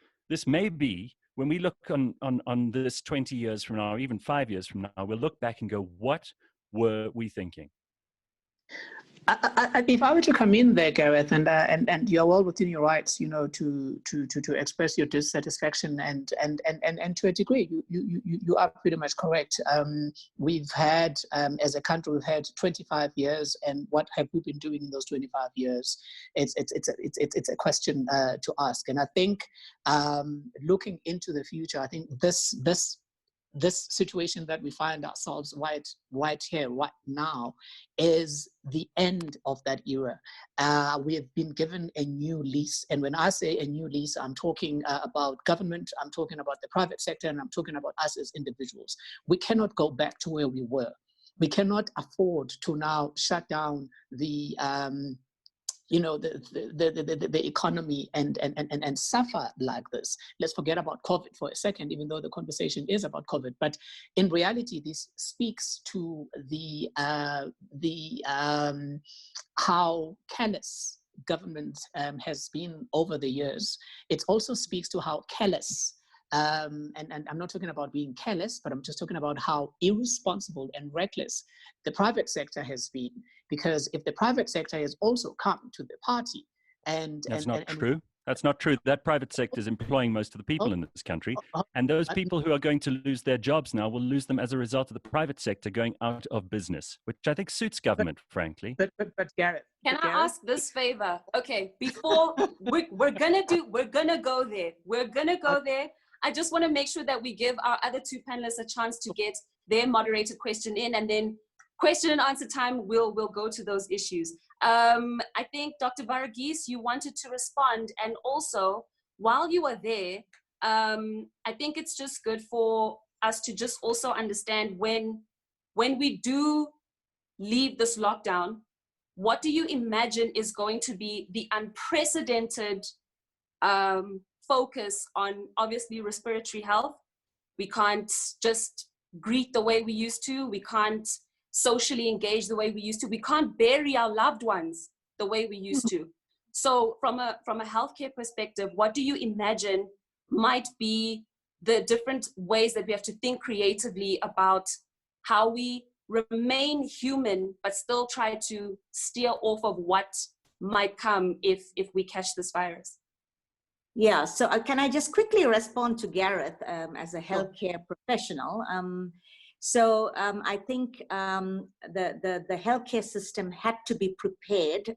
may be, when we look on this 20 years from now, or even 5 years from now, we'll look back and go, what were we thinking? If I were to come in there, Gareth, and you're well within your rights, to express your dissatisfaction, and to a degree, you are pretty much correct. We've had, as a country, we've had 25 years, and what have we been doing in those 25 years? It's a question to ask, and I think looking into the future, I think this situation that we find ourselves right here, right now, is the end of that era. We have been given a new lease. And when I say a new lease, I'm talking about government, I'm talking about the private sector, and I'm talking about us as individuals. We cannot go back to where we were. We cannot afford to now shut down the economy and suffer like this. Let's forget about COVID for a second, even though the conversation is about COVID. But in reality, this speaks to the how careless government has been over the years. It also speaks to how careless. And I'm not talking about being careless, but I'm just talking about how irresponsible and reckless the private sector has been. Because if the private sector has also come to the party, that's not true. That's not true. That private sector is employing most of the people in this country. And those people who are going to lose their jobs now will lose them as a result of the private sector going out of business, which I think suits government, frankly. But Gareth. Can I ask this favor? Okay, before we're gonna go there. We're gonna go there. I just want to make sure that we give our other two panelists a chance to get their moderated question in, and then question and answer time, we'll go to those issues. I think Dr. Varghese, you wanted to respond, and also while you are there, I think it's just good for us to just also understand when we do leave this lockdown, what do you imagine is going to be the unprecedented focus on, obviously, respiratory health? We can't just greet the way we used to. We can't socially engage the way we used to. We can't bury our loved ones the way we used to. So from a healthcare perspective, what do you imagine might be the different ways that we have to think creatively about how we remain human, but still try to steer off of what might come if we catch this virus? Yeah, so can I just quickly respond to Gareth as a healthcare professional? I think the healthcare system had to be prepared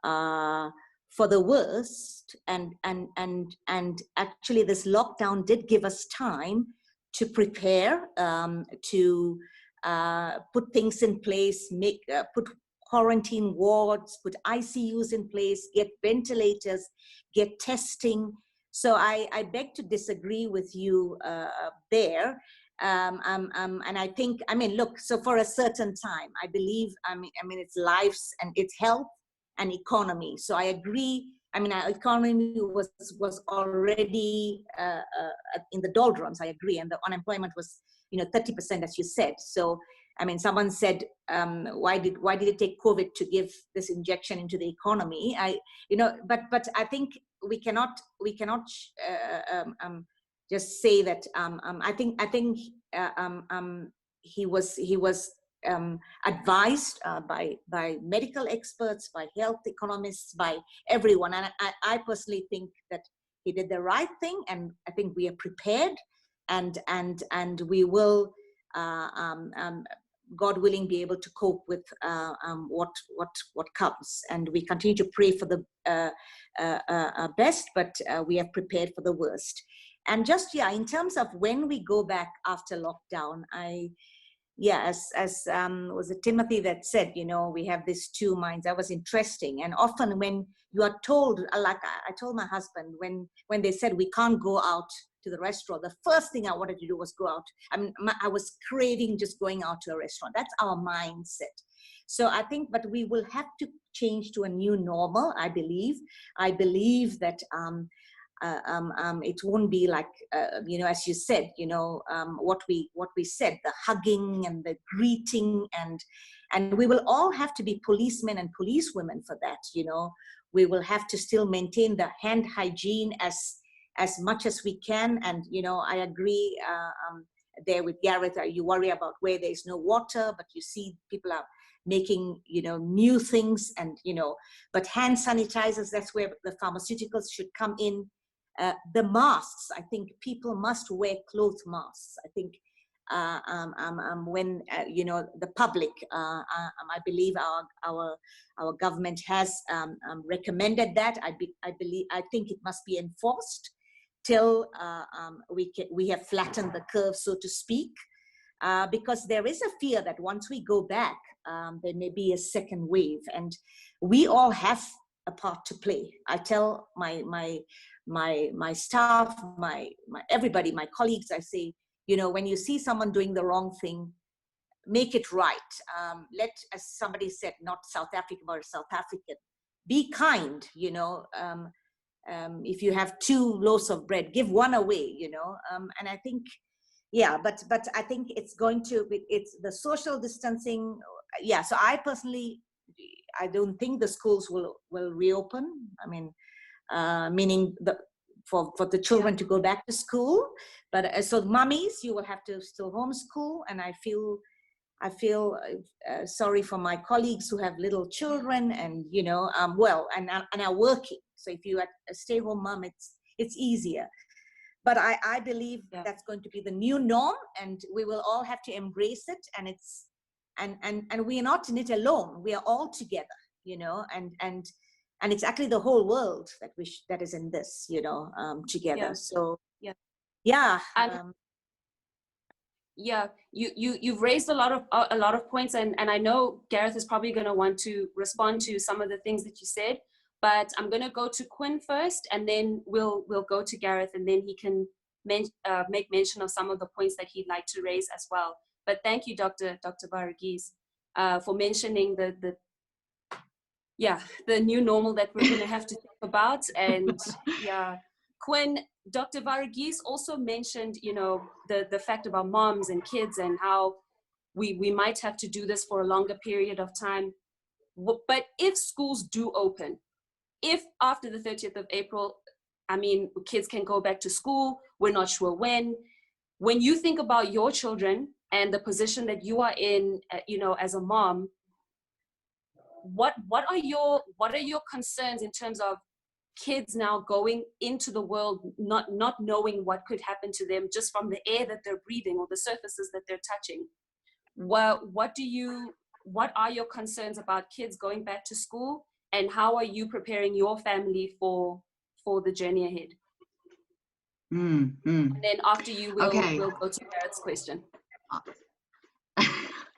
for the worst, and actually this lockdown did give us time to prepare, to put things in place, put quarantine wards, put ICUs in place, get ventilators, get testing. So I beg to disagree with you there. And I think, look, so for a certain time, I believe, it's lives and it's health and economy. So I agree. Our economy was already in the doldrums, I agree. And the unemployment was, 30%, as you said. So, someone said, why did it take COVID to give this injection into the economy? But I think we cannot just say that. I think he was advised by medical experts, by health economists, by everyone, and I personally think that he did the right thing, and I think we are prepared, and we will, God willing, be able to cope with what comes, and we continue to pray for the best, but we have prepared for the worst. And just, in terms of when we go back after lockdown, as was it Timothy that said, we have these two minds. That was interesting. And often when you are told, like I told my husband, when they said we can't go out to the restaurant, the first thing I wanted to do was go out. I was craving just going out to a restaurant. That's our mindset. So I think, but we will have to change to a new normal, I believe. I believe that it won't be like, as you said, what we said, the hugging and the greeting, and we will all have to be policemen and policewomen for that. We will have to still maintain the hand hygiene as much as we can. And, I agree there with Gareth. You worry about where there's no water, but you see people are making, new things, and, but hand sanitizers, that's where the pharmaceuticals should come in. The masks, I think people must wear cloth masks. I think when the public, I believe our government has recommended that. I think it must be enforced. till we have flattened the curve, so to speak, because there is a fear that once we go back, there may be a second wave, and we all have a part to play. I tell my staff, my everybody, my colleagues, I say, when you see someone doing the wrong thing, make it right. Let, as somebody said, not South African, but South African, be kind. If you have 2 loaves of bread, give one away. And I think, but I think it's the social distancing. Yeah, so I personally, I don't think the schools will reopen. I mean, meaning for the children to go back to school. But so mummies, you will have to still homeschool. And I feel sorry for my colleagues who have little children and, and are working. So if you are a stay-home mom, it's easier. But I believe that's going to be the new norm, and we will all have to embrace it. And and we are not in it alone. We are all together, and it's actually the whole world that is in this, together. Yeah. So yeah. You've raised a lot of points, and I know Gareth is probably going to want to respond to some of the things that you said, but I'm going to go to Quinn first, and then we'll go to Gareth, and then he can make mention of some of the points that he'd like to raise as well. But thank you, Dr. Varghese, for mentioning the new normal that we're going to have to think about. And Quinn, Dr. Varghese also mentioned, the fact about moms and kids and how we might have to do this for a longer period of time. But if schools do open, if after the 30th of April, I mean, kids can go back to school, we're not sure when you think about your children and the position that you are in, as a mom, what are your concerns in terms of kids now going into the world not knowing what could happen to them just from the air that they're breathing or the surfaces that they're touching? What are your concerns about kids going back to school, and how are you preparing your family for the journey ahead? And then after you, we'll go to Gareth's question.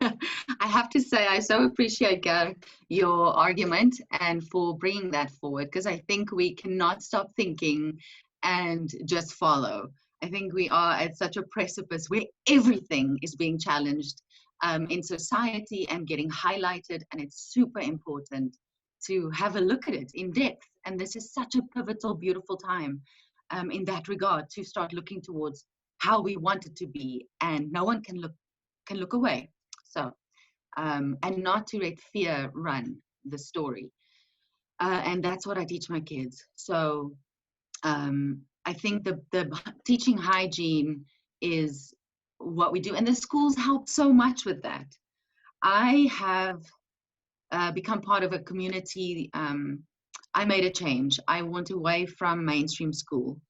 I have to say, I so appreciate, Gareth, your argument and for bringing that forward, because I think we cannot stop thinking and just follow. I think we are at such a precipice where everything is being challenged in society and getting highlighted, and it's super important to have a look at it in depth. And this is such a pivotal, beautiful time in that regard, to start looking towards how we want it to be, and no one can look away. So, and not to let fear run the story. And that's what I teach my kids. So I think the teaching hygiene is what we do. And the schools help so much with that. I have become part of a community. I made a change. I went away from mainstream school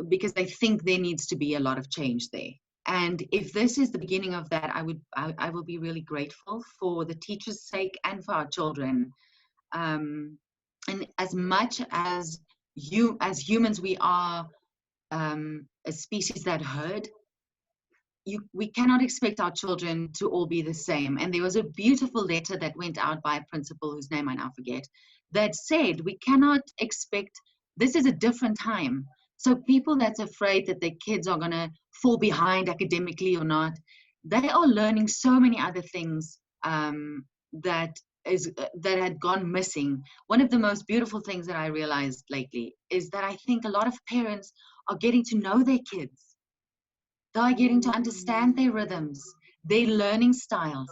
because I think there needs to be a lot of change there. And if this is the beginning of that, I will be really grateful for the teachers' sake and for our children. And as much as humans, we are a species that herd. We cannot expect our children to all be the same. And there was a beautiful letter that went out by a principal whose name I now forget, that said we cannot expect, this is a different time. So people that's afraid that their kids are going to fall behind academically or not, they are learning so many other things that had gone missing. One of the most beautiful things that I realized lately is that I think a lot of parents are getting to know their kids. They're getting to understand their rhythms, their learning styles.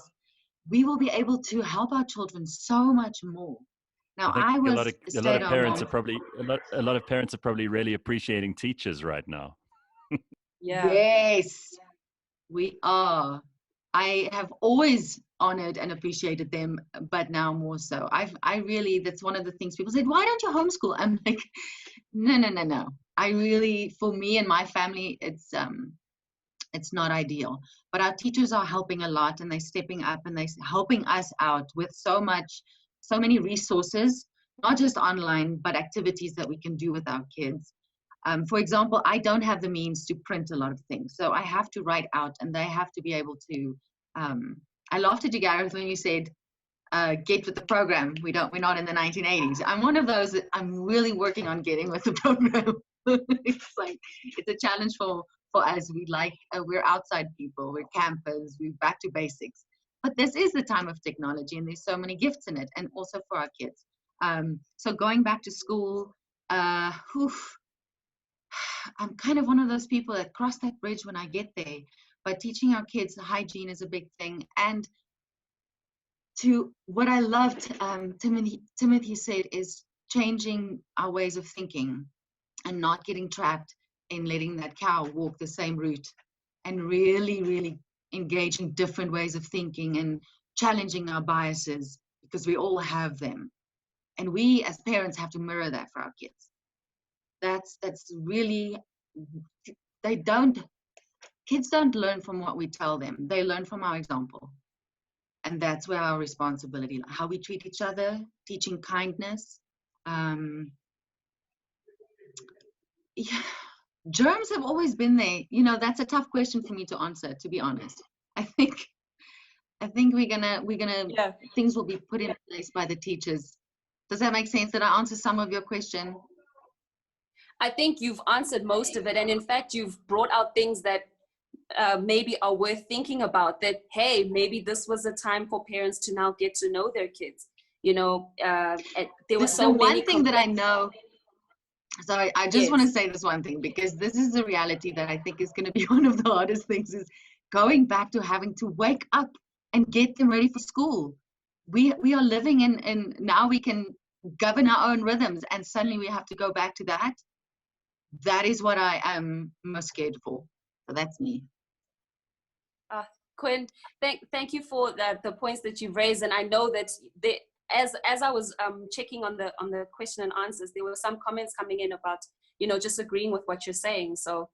We will be able to help our children so much more. Now, a lot of parents are probably really appreciating teachers right now. Yeah. Yes, we are. I have always honored and appreciated them, but now more so. I really, that's one of the things people said, why don't you homeschool? I'm like, no. I really, for me and my family, it's not ideal. But our teachers are helping a lot, and they're stepping up and they're helping us out with so many resources, not just online, but activities that we can do with our kids. For example, I don't have the means to print a lot of things, so I have to write out, and they have to be able to. I laughed at you, Gareth, when you said, "Get with the program." We're not in the 1980s. I'm one of those that I'm really working on getting with the program. It's a challenge for us. We're outside people. We're campers. We're back to basics. But this is the time of technology, and there's so many gifts in it, and also for our kids. So going back to school, I'm kind of one of those people that cross that bridge when I get there. But teaching our kids hygiene is a big thing. And to what I loved, Timothy said, is changing our ways of thinking and not getting trapped in letting that cow walk the same route, and really, really engaging different ways of thinking and challenging our biases, because we all have them. And we as parents have to mirror that for our kids. That's really, kids don't learn from what we tell them. They learn from our example. And that's where our responsibility, how we treat each other, teaching kindness. Yeah, germs have always been there. That's a tough question for me to answer, to be honest. I think we're gonna things will be put in place by the teachers. Does that make sense? Did I answer some of your question? I think you've answered most of it. And in fact, you've brought out things that maybe are worth thinking about, that, hey, maybe this was a time for parents to now get to know their kids. There was so many. One thing that I know, so I just want to say this one thing, because this is the reality that I think is going to be one of the hardest things, is going back to having to wake up and get them ready for school. We are living in now we can govern our own rhythms, and suddenly we have to go back to that. That is what I am most scared for. So that's me. Quinn, thank you for the points that you've raised. And I know that as I was checking on the question and answers, there were some comments coming in about, just agreeing with what you're saying. So,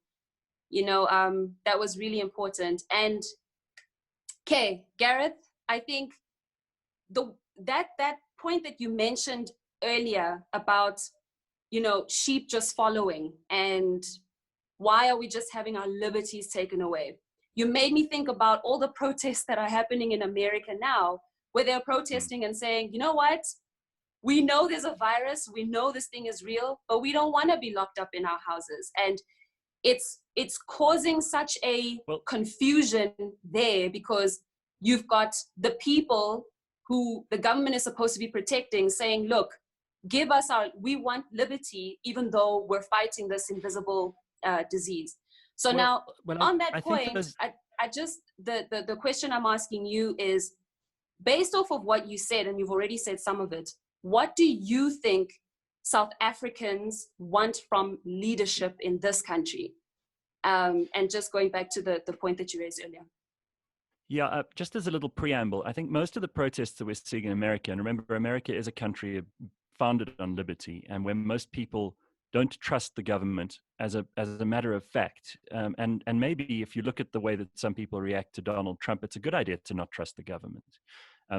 that was really important. And okay, Gareth, I think that point that you mentioned earlier about, sheep just following, and why are we just having our liberties taken away? You made me think about all the protests that are happening in America now, where they're protesting and saying, you know what? We know there's a virus, we know this thing is real, but we don't want to be locked up in our houses. And it's causing such a confusion there, because you've got the people who the government is supposed to be protecting saying, look, we want liberty, even though we're fighting this invisible disease. So on that point, the question I'm asking you is, based off of what you said, and you've already said some of it, what do you think South Africans want from leadership in this country? And just going back to the point that you raised earlier. Yeah, just as a little preamble, I think most of the protests that we're seeing in America, and remember, America is a country founded on liberty, and where most people don't trust the government as a matter of fact. And maybe if you look at the way that some people react to Donald Trump, it's a good idea to not trust the government.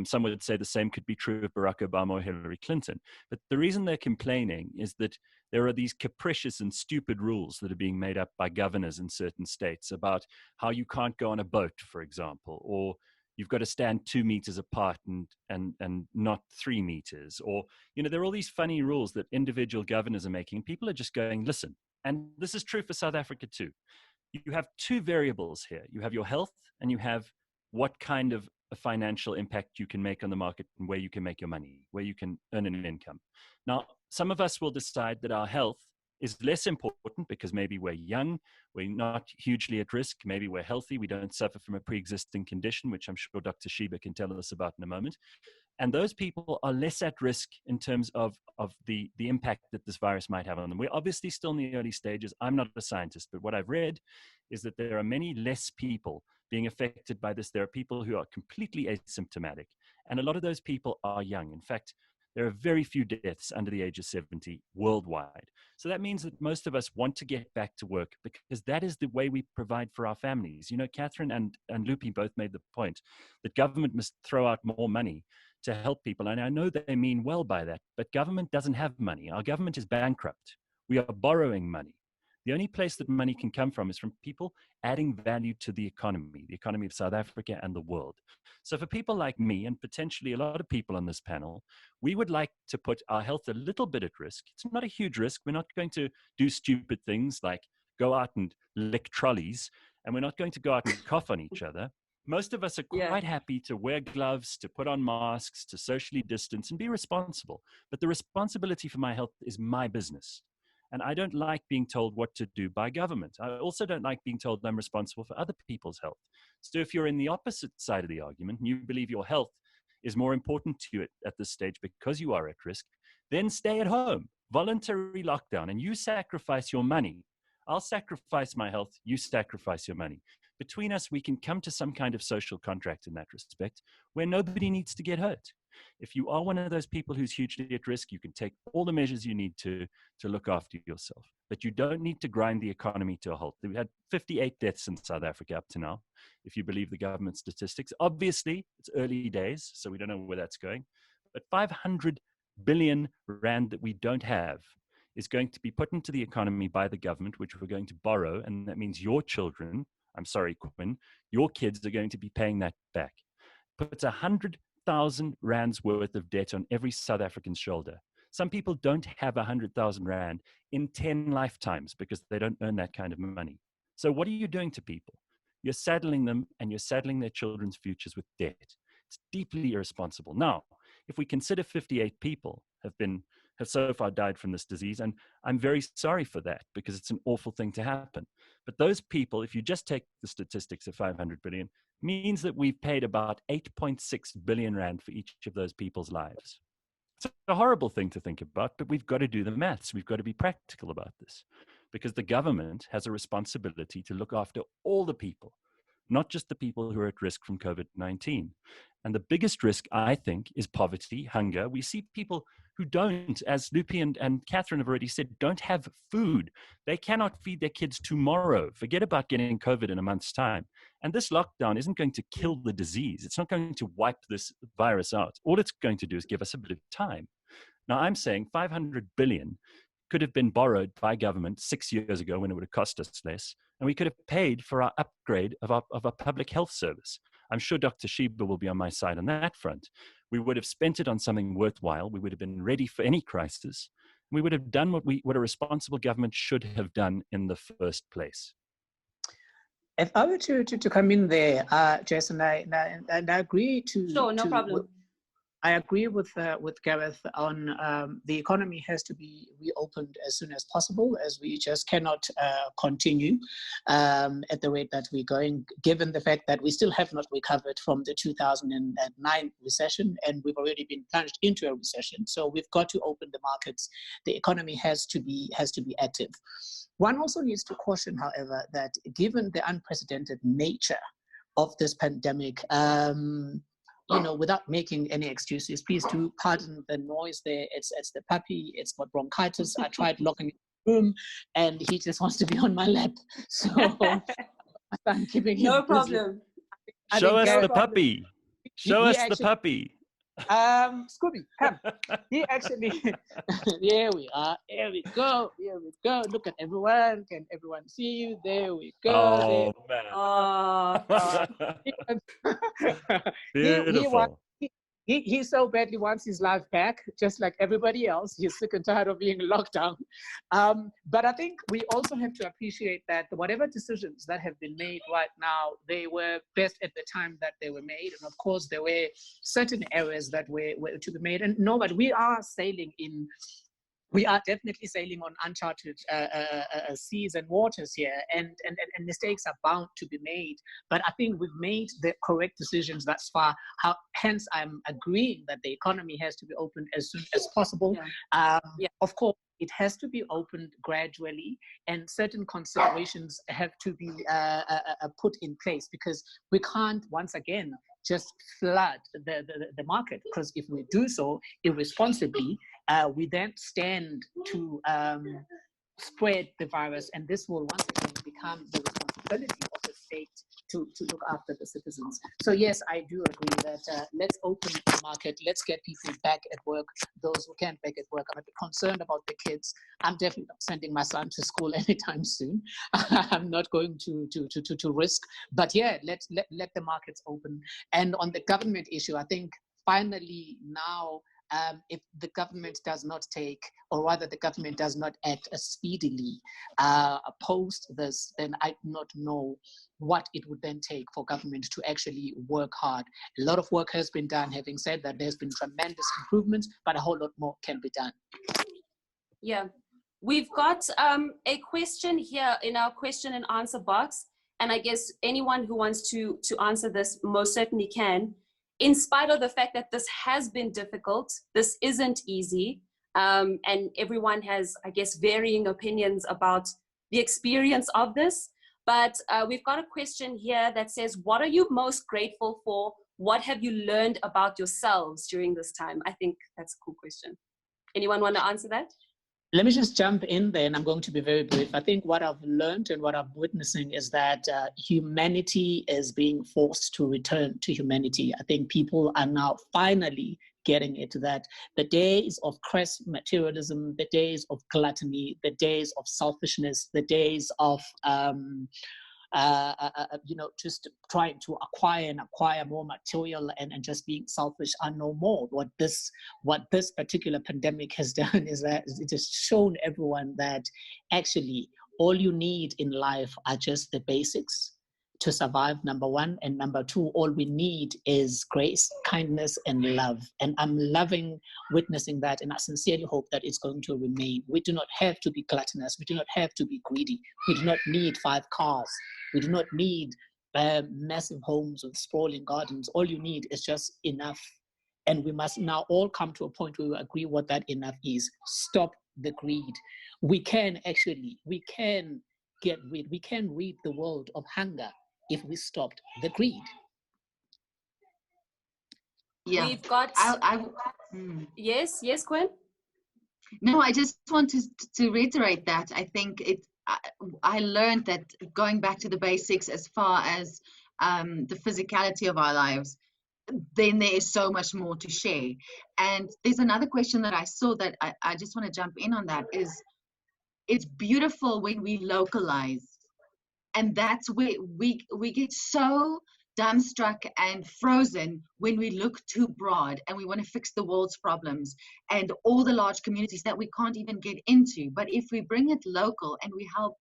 Some would say the same could be true of Barack Obama or Hillary Clinton. But the reason they're complaining is that there are these capricious and stupid rules that are being made up by governors in certain states about how you can't go on a boat, for example, or you've got to stand 2 meters apart and not 3 meters. Or, there are all these funny rules that individual governors are making. People are just going, listen, and this is true for South Africa too. You have 2 variables here. You have your health, and you have what kind of a financial impact you can make on the market, and where you can make your money, where you can earn an income. Now, some of us will decide that our health is less important because maybe we're young, we're not hugely at risk, maybe we're healthy, we don't suffer from a pre-existing condition, which I'm sure Dr. Sheba can tell us about in a moment. And those people are less at risk in terms of the impact that this virus might have on them. We're obviously still in the early stages. I'm not a scientist, but what I've read is that there are many less people being affected by this. There are people who are completely asymptomatic, and a lot of those people are young. In fact, there are very few deaths under the age of 70 worldwide. So that means that most of us want to get back to work, because that is the way we provide for our families. Catherine and Lupi both made the point that government must throw out more money to help people. And I know they mean well by that, but government doesn't have money. Our government is bankrupt. We are borrowing money. The only place that money can come from is from people adding value to the economy of South Africa and the world. So for people like me, and potentially a lot of people on this panel, we would like to put our health a little bit at risk. It's not a huge risk. We're not going to do stupid things like go out and lick trolleys, and we're not going to go out and cough on each other. Most of us are quite happy to wear gloves, to put on masks, to socially distance and be responsible. But the responsibility for my health is my business. And I don't like being told what to do by government. I also don't like being told I'm responsible for other people's health. So if you're in the opposite side of the argument and you believe your health is more important to you at this stage because you are at risk, then stay at home, voluntary lockdown, and you sacrifice your money. I'll sacrifice my health, you sacrifice your money. Between us, we can come to some kind of social contract in that respect where nobody needs to get hurt. If you are one of those people who's hugely at risk, you can take all the measures you need to look after yourself. But you don't need to grind the economy to a halt. We've had 58 deaths in South Africa up to now, if you believe the government statistics. Obviously, it's early days, so we don't know where that's going. But 500 billion rand that we don't have is going to be put into the economy by the government, which we're going to borrow. And that means your children, I'm sorry, Quinn, your kids are going to be paying that back. Puts 100,000 rands worth of debt on every South African's shoulder. Some people don't have 100,000 rand in 10 lifetimes because they don't earn that kind of money. So what are you doing to people? You're saddling them and you're saddling their children's futures with debt. It's deeply irresponsible. Now, if we consider 58 people have so far died from this disease, and I'm very sorry for that because it's an awful thing to happen. But those people, if you just take the statistics of 500 billion, means that we've paid about 8.6 billion rand for each of those people's lives. It's a horrible thing to think about, but we've got to do the maths. We've got to be practical about this because the government has a responsibility to look after all the people, not just the people who are at risk from COVID-19. And the biggest risk, I think, is poverty, hunger. We see people who don't, as Lupi and Catherine have already said, don't have food. They cannot feed their kids tomorrow. Forget about getting COVID in a month's time. And this lockdown isn't going to kill the disease. It's not going to wipe this virus out. All it's going to do is give us a bit of time. Now, I'm saying 500 billion could have been borrowed by government 6 years ago when it would have cost us less, and we could have paid for our upgrade of our public health service. I'm sure Dr. Sheba will be on my side on that front. We would have spent it on something worthwhile. We would have been ready for any crisis. We would have done what a responsible government should have done in the first place. If I were to come in there, Jason, I agree to. Sure, no problem. I agree with Gareth on the economy has to be reopened as soon as possible, as we just cannot continue at the rate that we're going, given the fact that we still have not recovered from the 2009 recession, and we've already been plunged into a recession. So we've got to open the markets. The economy has to be active. One also needs to caution, however, that given the unprecedented nature of this pandemic, without making any excuses, please do pardon the noise there. It's the puppy. It's got bronchitis. I tried locking him in the room, and he just wants to be on my lap. So I'm keeping him No busy. problem. Show us the puppy. Show us the puppy. Scooby, come. He actually, here we are. Here we go. Here we go. Look at everyone. Can everyone see you? There we go. Oh, man. Beautiful. He so badly wants his life back, just like everybody else. He's sick and tired of being locked down. But I think we also have to appreciate that whatever decisions that have been made right now, they were best at the time that they were made. And of course, there were certain areas that were to be made. And no, but we are definitely sailing on uncharted seas and waters here, and mistakes are bound to be made. But I think we've made the correct decisions thus far. Hence, I'm agreeing that the economy has to be opened as soon as possible. Of course, it has to be opened gradually, and certain considerations have to be put in place, because we can't, once again, just flood the market, because if we do so irresponsibly, we then stand to spread the virus, and this will once again become the responsibility of the state to look after the citizens. So yes, I do agree that let's open the market, let's get people back at work, those who can't back at work. I'm a bit concerned about the kids. I'm definitely not sending my son to school anytime soon. I'm not going to risk, but yeah, let the markets open. And on the government issue, I think finally now, if the government does not take, or rather the government does not act speedily post this, then I do not know what it would then take for government to actually work hard. A lot of work has been done. Having said that, there's been tremendous improvements, but a whole lot more can be done. Yeah, we've got a question here in our question and answer box, and I guess anyone who wants to answer this most certainly can. In spite of the fact that this has been difficult, this isn't easy, and everyone has, I guess, varying opinions about the experience of this. But we've got a question here that says, what are you most grateful for? What have you learned about yourselves during this time? I think that's a cool question. Anyone want to answer that? Let me just jump in there, and I'm going to be very brief. I think what I've learned and what I'm witnessing is that humanity is being forced to return to humanity. I think people are now finally getting it, that the days of crass materialism, the days of gluttony, the days of selfishness, the days of just trying to acquire more material and just being selfish are no more. What this particular pandemic has done is that it has shown everyone that actually all you need in life are just the basics to survive, number one, and number two, all we need is grace, kindness, and love. And I'm loving witnessing that, and I sincerely hope that it's going to remain. We do not have to be gluttonous. We do not have to be greedy. We do not need 5 cars. We do not need massive homes with sprawling gardens. All you need is just enough. And we must now all come to a point where we agree what that enough is. Stop the greed. We can rid the world of hunger if we stopped the greed. Yeah, We've got. Yes, Gwen. No, I just want to reiterate that. I think I learned that going back to the basics as far as the physicality of our lives, then there is so much more to share. And there's another question that I saw that I just want to jump in on, that is, it's beautiful when we localize. And that's where we get so dumbstruck and frozen when we look too broad and we want to fix the world's problems and all the large communities that we can't even get into. But if we bring it local and we help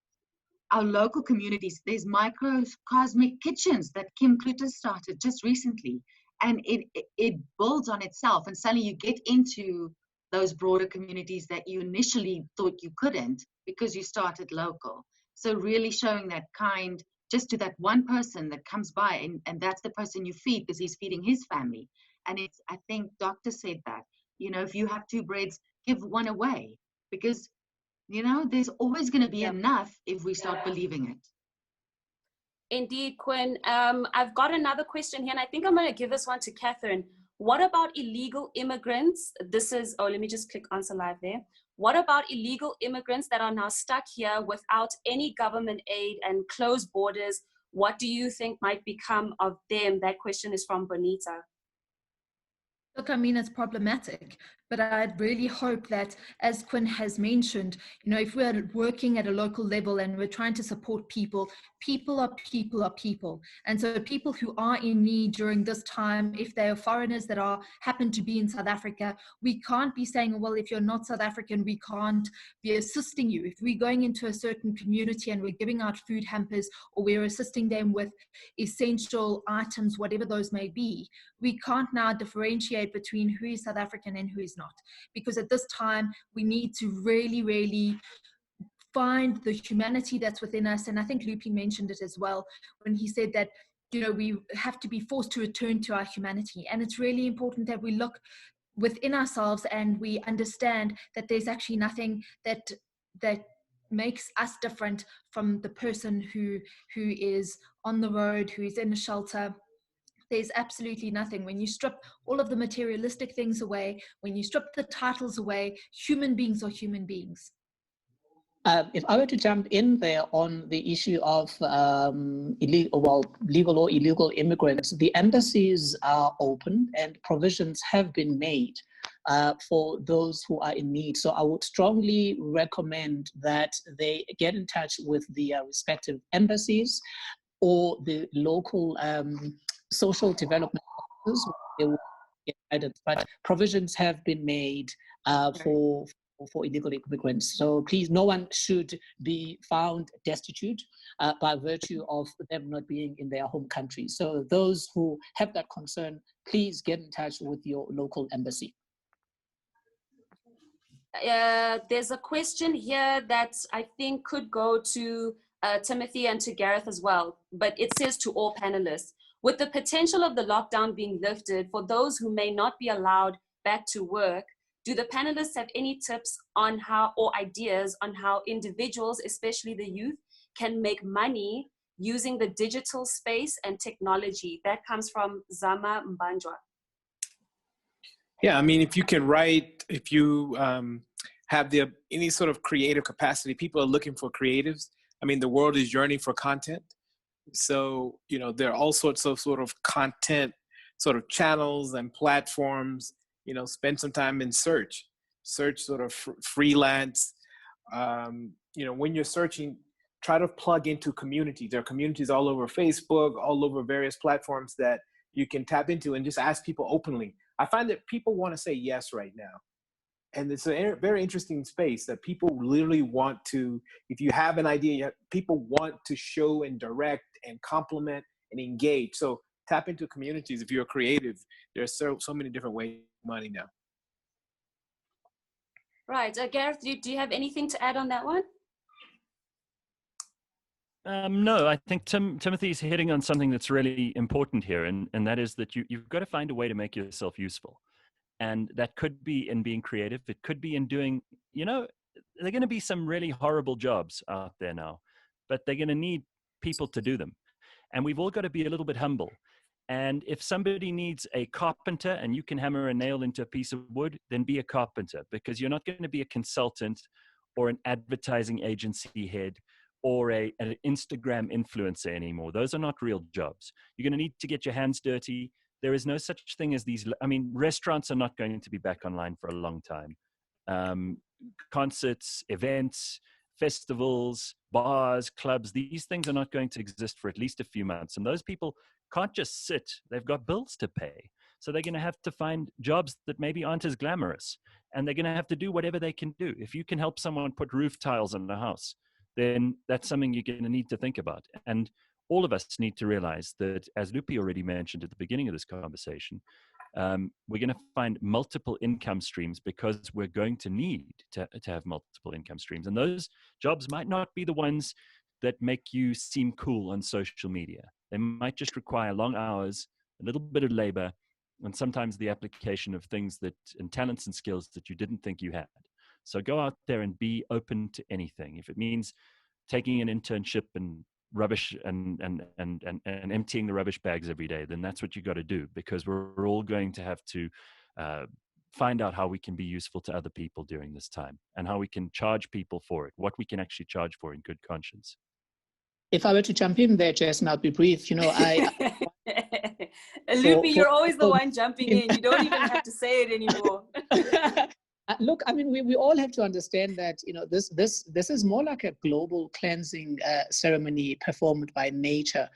our local communities, there's microcosmic kitchens that Kim Kluter started just recently, and it builds on itself, and suddenly you get into those broader communities that you initially thought you couldn't because you started local. So really showing that kind just to that one person that comes by, and that's the person you feed because he's feeding his family. And it's, I think Doctor said that, if you have 2 breads, give one away, because, there's always going to be enough if we start believing it. Indeed, Quinn. I've got another question here, and I think I'm going to give this one to Catherine. What about illegal immigrants? Let me just click answer live there. What about illegal immigrants that are now stuck here without any government aid and closed borders? What do you think might become of them? That question is from Bonita. Look, I mean, it's problematic, but I'd really hope that, as Quinn has mentioned, if we're working at a local level and we're trying to support people, people are people are people. And so people who are in need during this time, if they are foreigners that happen to be in South Africa, we can't be saying, well, if you're not South African, we can't be assisting you. If we're going into a certain community and we're giving out food hampers, or we're assisting them with essential items, whatever those may be, we can't now differentiate between who is South African and who is not. Because at this time, we need to really, really find the humanity that's within us. And I think Lupi mentioned it as well when he said that, we have to be forced to return to our humanity. And it's really important that we look within ourselves and we understand that there's actually nothing that makes us different from the person who is on the road, who is in a shelter. There's absolutely nothing. When you strip all of the materialistic things away, when you strip the titles away, human beings are human beings. If I were to jump in there on the issue of legal or illegal immigrants, the embassies are open and provisions have been made for those who are in need. So I would strongly recommend that they get in touch with the respective embassies or the local social development officers. They will get guidance, but provisions have been made for illegal immigrants. So please, no one should be found destitute by virtue of them not being in their home country. So those who have that concern, please get in touch with your local embassy. There's a question here that I think could go to Timothy and to Gareth as well, but it says to all panelists, with the potential of the lockdown being lifted for those who may not be allowed back to work, do the panelists have any tips on how, or ideas on how individuals, especially the youth, can make money using the digital space and technology? That comes from Zama Mbanjwa. Yeah, I mean, if you can write, if you have any sort of creative capacity, people are looking for creatives. I mean, the world is yearning for content. So, you know, there are all sorts of sort of content sort of channels and platforms. You know, spend some time in search sort of freelance. You know, when you're searching, try to plug into community. There are communities all over Facebook, all over various platforms that you can tap into and just ask people openly. I find that people want to say yes right now. And it's a very interesting space that people literally want to, if you have an idea, people want to show and direct and compliment and engage. So tap into communities. If you're creative, there's so many different ways to make money now. Right, Gareth, do you have anything to add on that one? No, I think Timothy's hitting on something that's really important here, and that is that you've got to find a way to make yourself useful. And that could be in being creative. It could be in doing, you know, there are going to be some really horrible jobs out there now, but they're going to need people to do them. And we've all got to be a little bit humble. And if somebody needs a carpenter and you can hammer a nail into a piece of wood, then be a carpenter, because you're not going to be a consultant or an advertising agency head or an Instagram influencer anymore. Those are not real jobs. You're going to need to get your hands dirty. There is no such thing as these. I mean, restaurants are not going to be back online for a long time. Concerts, events, festivals, bars, clubs, these things are not going to exist for at least a few months. And those people can't just sit. They've got bills to pay. So they're going to have to find jobs that maybe aren't as glamorous. And they're going to have to do whatever they can do. If you can help someone put roof tiles on the house, then that's something you're going to need to think about. And all of us need to realize that, as Lupi already mentioned at the beginning of this conversation, we're going to find multiple income streams because we're going to need to have multiple income streams. And those jobs might not be the ones that make you seem cool on social media. They might just require long hours, a little bit of labor, and sometimes the application of things and talents and skills that you didn't think you had. So go out there and be open to anything. If it means taking an internship and rubbish and emptying the rubbish bags every day, then that's what you got to do, because we're all going to have to find out how we can be useful to other people during this time and how we can charge people for it, what we can actually charge for in good conscience. If I were to jump in there, Jess, and I'll be brief, you know, Lupi, you're always the one jumping in. You don't even have to say it anymore. Look, I mean, we all have to understand that, you know, this is more like a global cleansing ceremony performed by nature,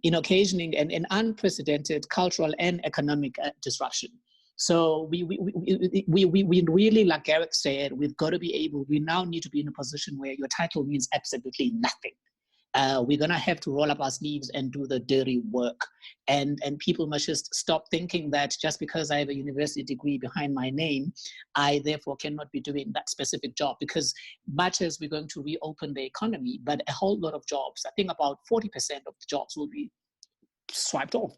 in occasioning an unprecedented cultural and economic disruption. So we really, like Gareth said, we now need to be in a position where your title means absolutely nothing. We're going to have to roll up our sleeves and do the dirty work. And people must just stop thinking that just because I have a university degree behind my name, I therefore cannot be doing that specific job, because much as we're going to reopen the economy, but a whole lot of jobs, I think about 40% of the jobs will be swiped off.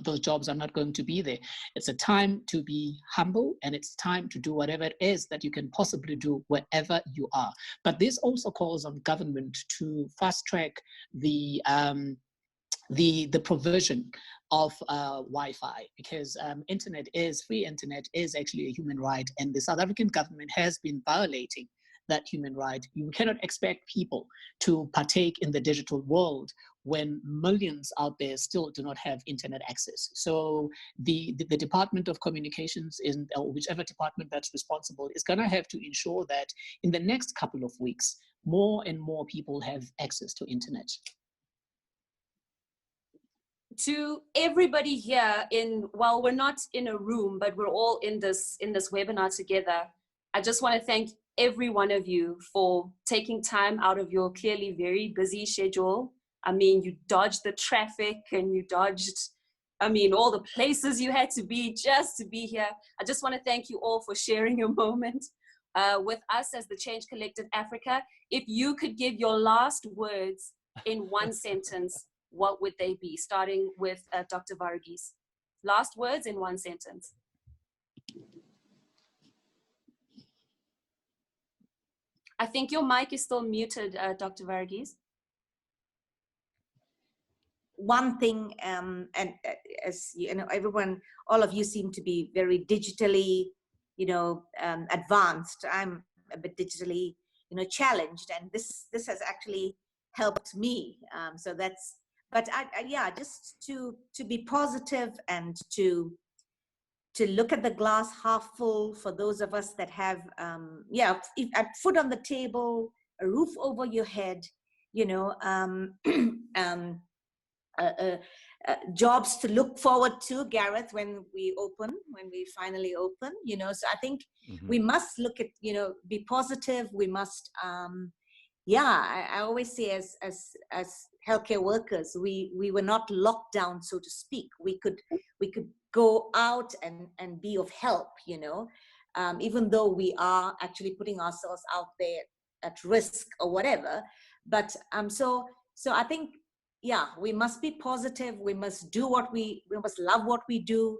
Those jobs are not going to be there. It's a time to be humble, and it's time to do whatever it is that you can possibly do wherever you are. But this also calls on government to fast track the provision of Wi-Fi, because free internet is actually a human right, and the South African government has been violating that human right. You cannot expect people to partake in the digital world when millions out there still do not have internet access. So the Department of Communications, or whichever department that's responsible, is going to have to ensure that in the next couple of weeks, more and more people have access to internet. To everybody here while we're not in a room, but we're all in this webinar together, I just want to thank every one of you for taking time out of your clearly very busy schedule. I mean, you dodged the traffic and you dodged, all the places you had to be just to be here. I just want to thank you all for sharing your moment with us as the Change Collective Africa. If you could give your last words in one sentence, what would they be? Starting with Dr. Varghese. Last words in one sentence. I think your mic is still muted, Dr. Varghese. One thing, and as you know, everyone, all of you seem to be very digitally, advanced. I'm a bit digitally, challenged, and this has actually helped me. But just to be positive and to look at the glass half full for those of us that have, food on the table, a roof over your head, jobs to look forward to, Gareth, when we finally open, so I think we must look at, be positive. We must, I always say as healthcare workers, we were not locked down, so to speak. We could go out and be of help, even though we are actually putting ourselves out there at risk or whatever. But so I think, we must be positive. We must do we must love what we do.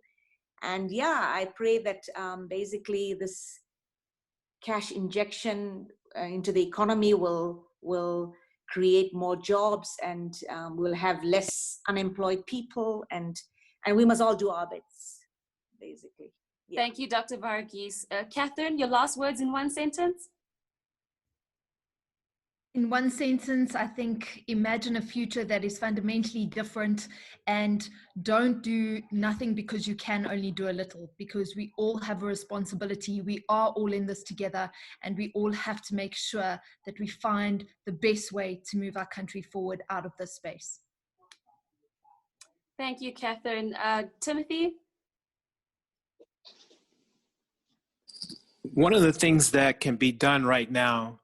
And I pray that basically this cash injection into the economy will create more jobs, and we'll have less unemployed people, and we must all do our bits, basically. Thank you, Dr. Varghese. Catherine, your last words in one sentence? In one sentence, I think imagine a future that is fundamentally different, and don't do nothing because you can only do a little, because we all have a responsibility. We are all in this together, and we all have to make sure that we find the best way to move our country forward out of this space. Thank you, Catherine. Timothy? One of the things that can be done right now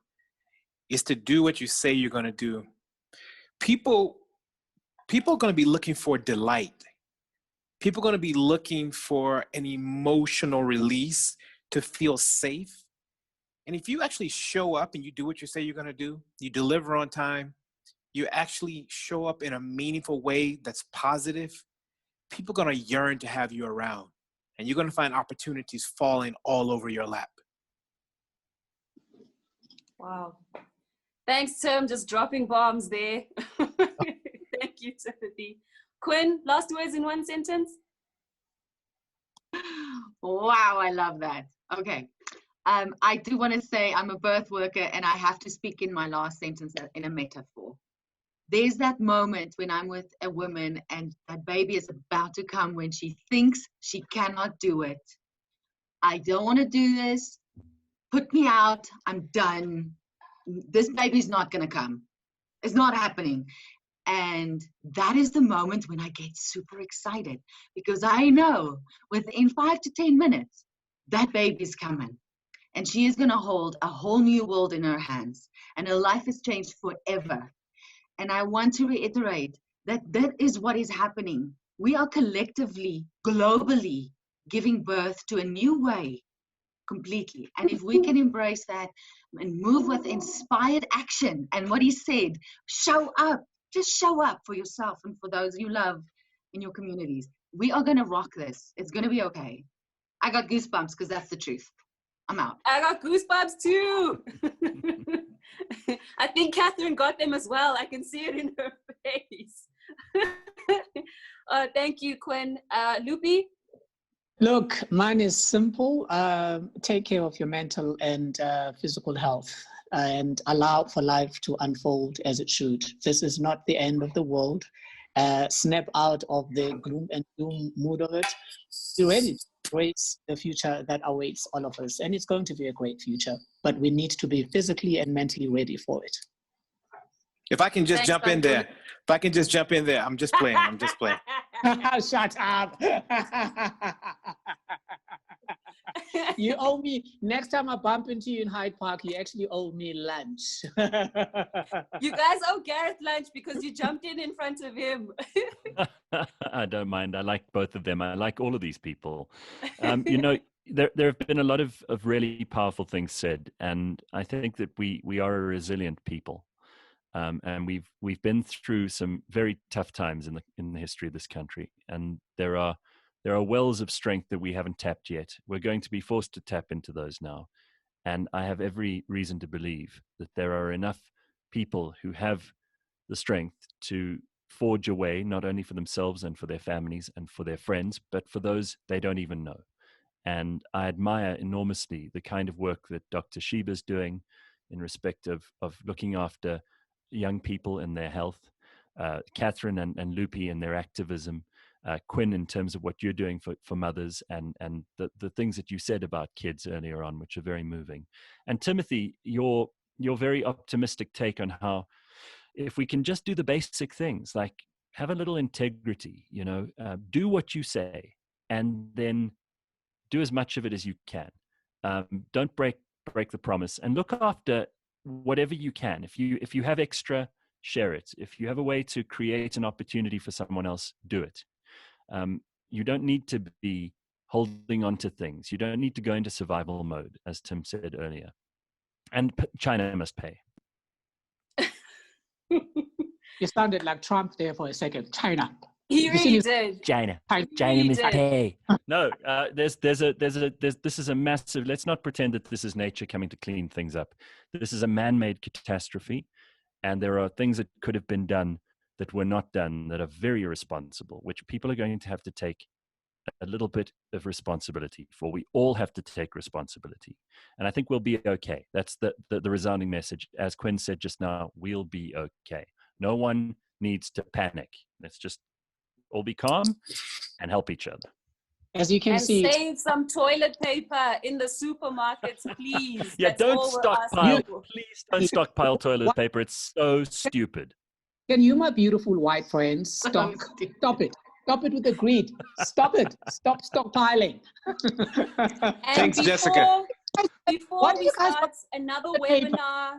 is to do what you say you're going to do. People are going to be looking for delight. People are going to be looking for an emotional release to feel safe. And if you actually show up and you do what you say you're going to do, you deliver on time, you actually show up in a meaningful way that's positive, people are going to yearn to have you around. And you're going to find opportunities falling all over your lap. Wow. Thanks, Tim. Just dropping bombs there. Thank you, Timothy. Quinn, last words in one sentence? Wow, I love that. Okay. I do want to say I'm a birth worker, and I have to speak in my last sentence in a metaphor. There's that moment when I'm with a woman and that baby is about to come, when she thinks she cannot do it. I don't want to do this. Put me out. I'm done. This baby's not going to come. It's not happening. And that is the moment when I get super excited, because I know within 5 to 10 minutes, that baby's coming. And she is going to hold a whole new world in her hands. And her life has changed forever. And I want to reiterate that that is what is happening. We are collectively, globally giving birth to a new way completely. And if we can embrace that and move with inspired action, and what he said, show up, just show up for yourself and for those you love in your communities. We are going to rock this. It's going to be okay. I got goosebumps because that's the truth. I'm out. I got goosebumps too. I think Catherine got them as well. I can see it in her face. Thank you, Quinn. Lupi? Look, mine is simple. Take care of your mental and physical health. and allow for life to unfold as it should. This is not the end of the world. Snap out of the gloom and doom mood of it. Be ready to embrace the future that awaits all of us. And it's going to be a great future, but we need to be physically and mentally ready for it. If I can just jump in there. If I can just jump in there. I'm just playing. Shut up. You owe me, next time I bump into you in Hyde Park, you actually owe me lunch. You guys owe Gareth lunch because you jumped in front of him. I don't mind. I like both of them. I like all of these people. You know, there have been a lot of really powerful things said, and I think that we are a resilient people. And we've been through some very tough times in the history of this country, and there are wells of strength that we haven't tapped yet. We're going to be forced to tap into those now, and I have every reason to believe that there are enough people who have the strength to forge a way, not only for themselves and for their families and for their friends, but for those they don't even know. And I admire enormously the kind of work that Dr. Sheba's doing in respect of looking after young people and their health, Catherine and Lupi and their activism, Quinn in terms of what you're doing for mothers, and the things that you said about kids earlier on, which are very moving. And Timothy, your very optimistic take on how if we can just do the basic things, like have a little integrity, you know, do what you say, and then do as much of it as you can. Don't break the promise, and look after whatever you can. If you have extra, share it. If you have a way to create an opportunity for someone else, do it. You don't need to be holding on to things. You don't need to go into survival mode, as Tim said earlier. And China must pay. You sounded like Trump there for a second. China. He really did. China Really must did. pay. No, this is a massive. Let's not pretend that this is nature coming to clean things up. This is a man-made catastrophe, and there are things that could have been done that were not done that are very irresponsible, which people are going to have to take a little bit of responsibility for. We all have to take responsibility, and I think we'll be okay. That's the resounding message. As Quinn said just now, we'll be okay. No one needs to panic. Let's just all be calm and help each other. As you can And see, save some toilet paper in the supermarkets, please. Yeah, That's don't all we're stockpile. asking for. Please don't stockpile toilet paper. It's so stupid. can you, my beautiful white friends, stop it. Stop it with the greed. Stop it. Stop stockpiling. And Thanks, Jessica. Before What do we you guys start another the paper? webinar,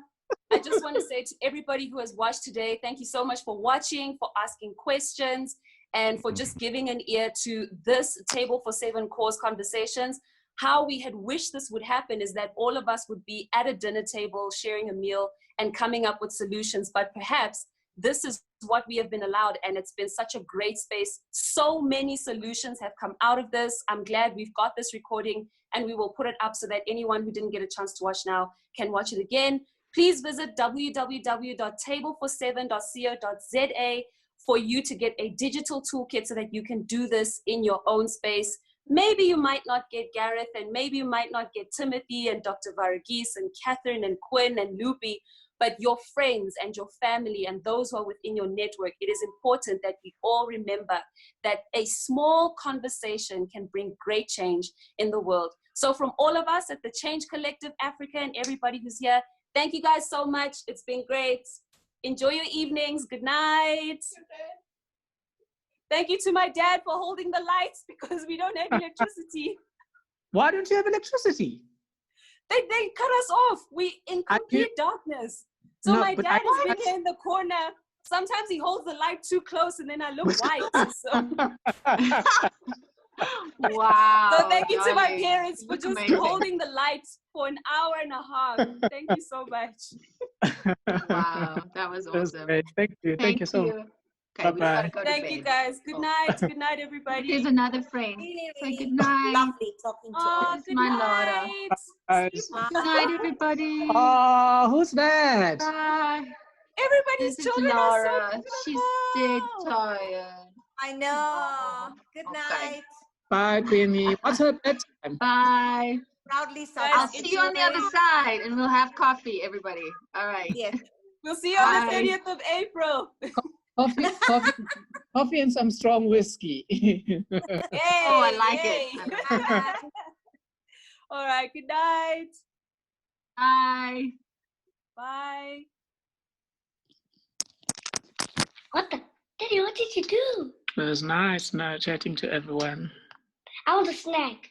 I just want to say to everybody who has watched today, thank you so much for watching, for asking questions, and for just giving an ear to this Table for Seven course conversations. How we had wished this would happen is that all of us would be at a dinner table, sharing a meal and coming up with solutions. But perhaps this is what we have been allowed, and it's been such a great space. So many solutions have come out of this. I'm glad we've got this recording, and we will put it up so that anyone who didn't get a chance to watch now can watch it again. Please visit www.tablefor7.co.za for you to get a digital toolkit so that you can do this in your own space. Maybe you might not get Gareth, and maybe you might not get Timothy and Dr. Varghese and Catherine and Quinn and Lupi, but your friends and your family and those who are within your network, it is important that we all remember that a small conversation can bring great change in the world. So from all of us at the Change Collective Africa and everybody who's here, thank you guys so much. It's been great. Enjoy your evenings. Good night. Thank you to my dad for holding the lights because we don't have electricity. Why don't you have electricity? They cut us off. We in complete darkness. So No, my but dad I- is here in the corner. Sometimes he holds the light too close and then I look white. So, Wow. so thank you to my darling. parents for Look just amazing. holding the lights for an hour and a half. Thank you so much. Wow, that was That's awesome. great. Thank you. Thank you so much. Okay, we gotta Bye-bye. go to Thank bed. you guys. Good night. Good night, everybody. Here's another friend. Really, Say really good night. lovely talking to all Oh, of good my Laura. night. Guys. Good night, everybody. Oh, who's that? Bye. Everybody's This is children are so Laura. She's dead beautiful. tired. I know. Good Okay. night. Bye, Queenie. What's her bedtime? Bye. Proudly South Guys, I'll see you on the other side and we'll have coffee, everybody. All right. Yes. We'll see you on the Bye. 30th of April. Coffee and some strong whiskey. Yay, Oh, I like it. yay. All right. Good night. Bye. Bye. Daddy, what did you do? It was nice now chatting to everyone. I want a snack.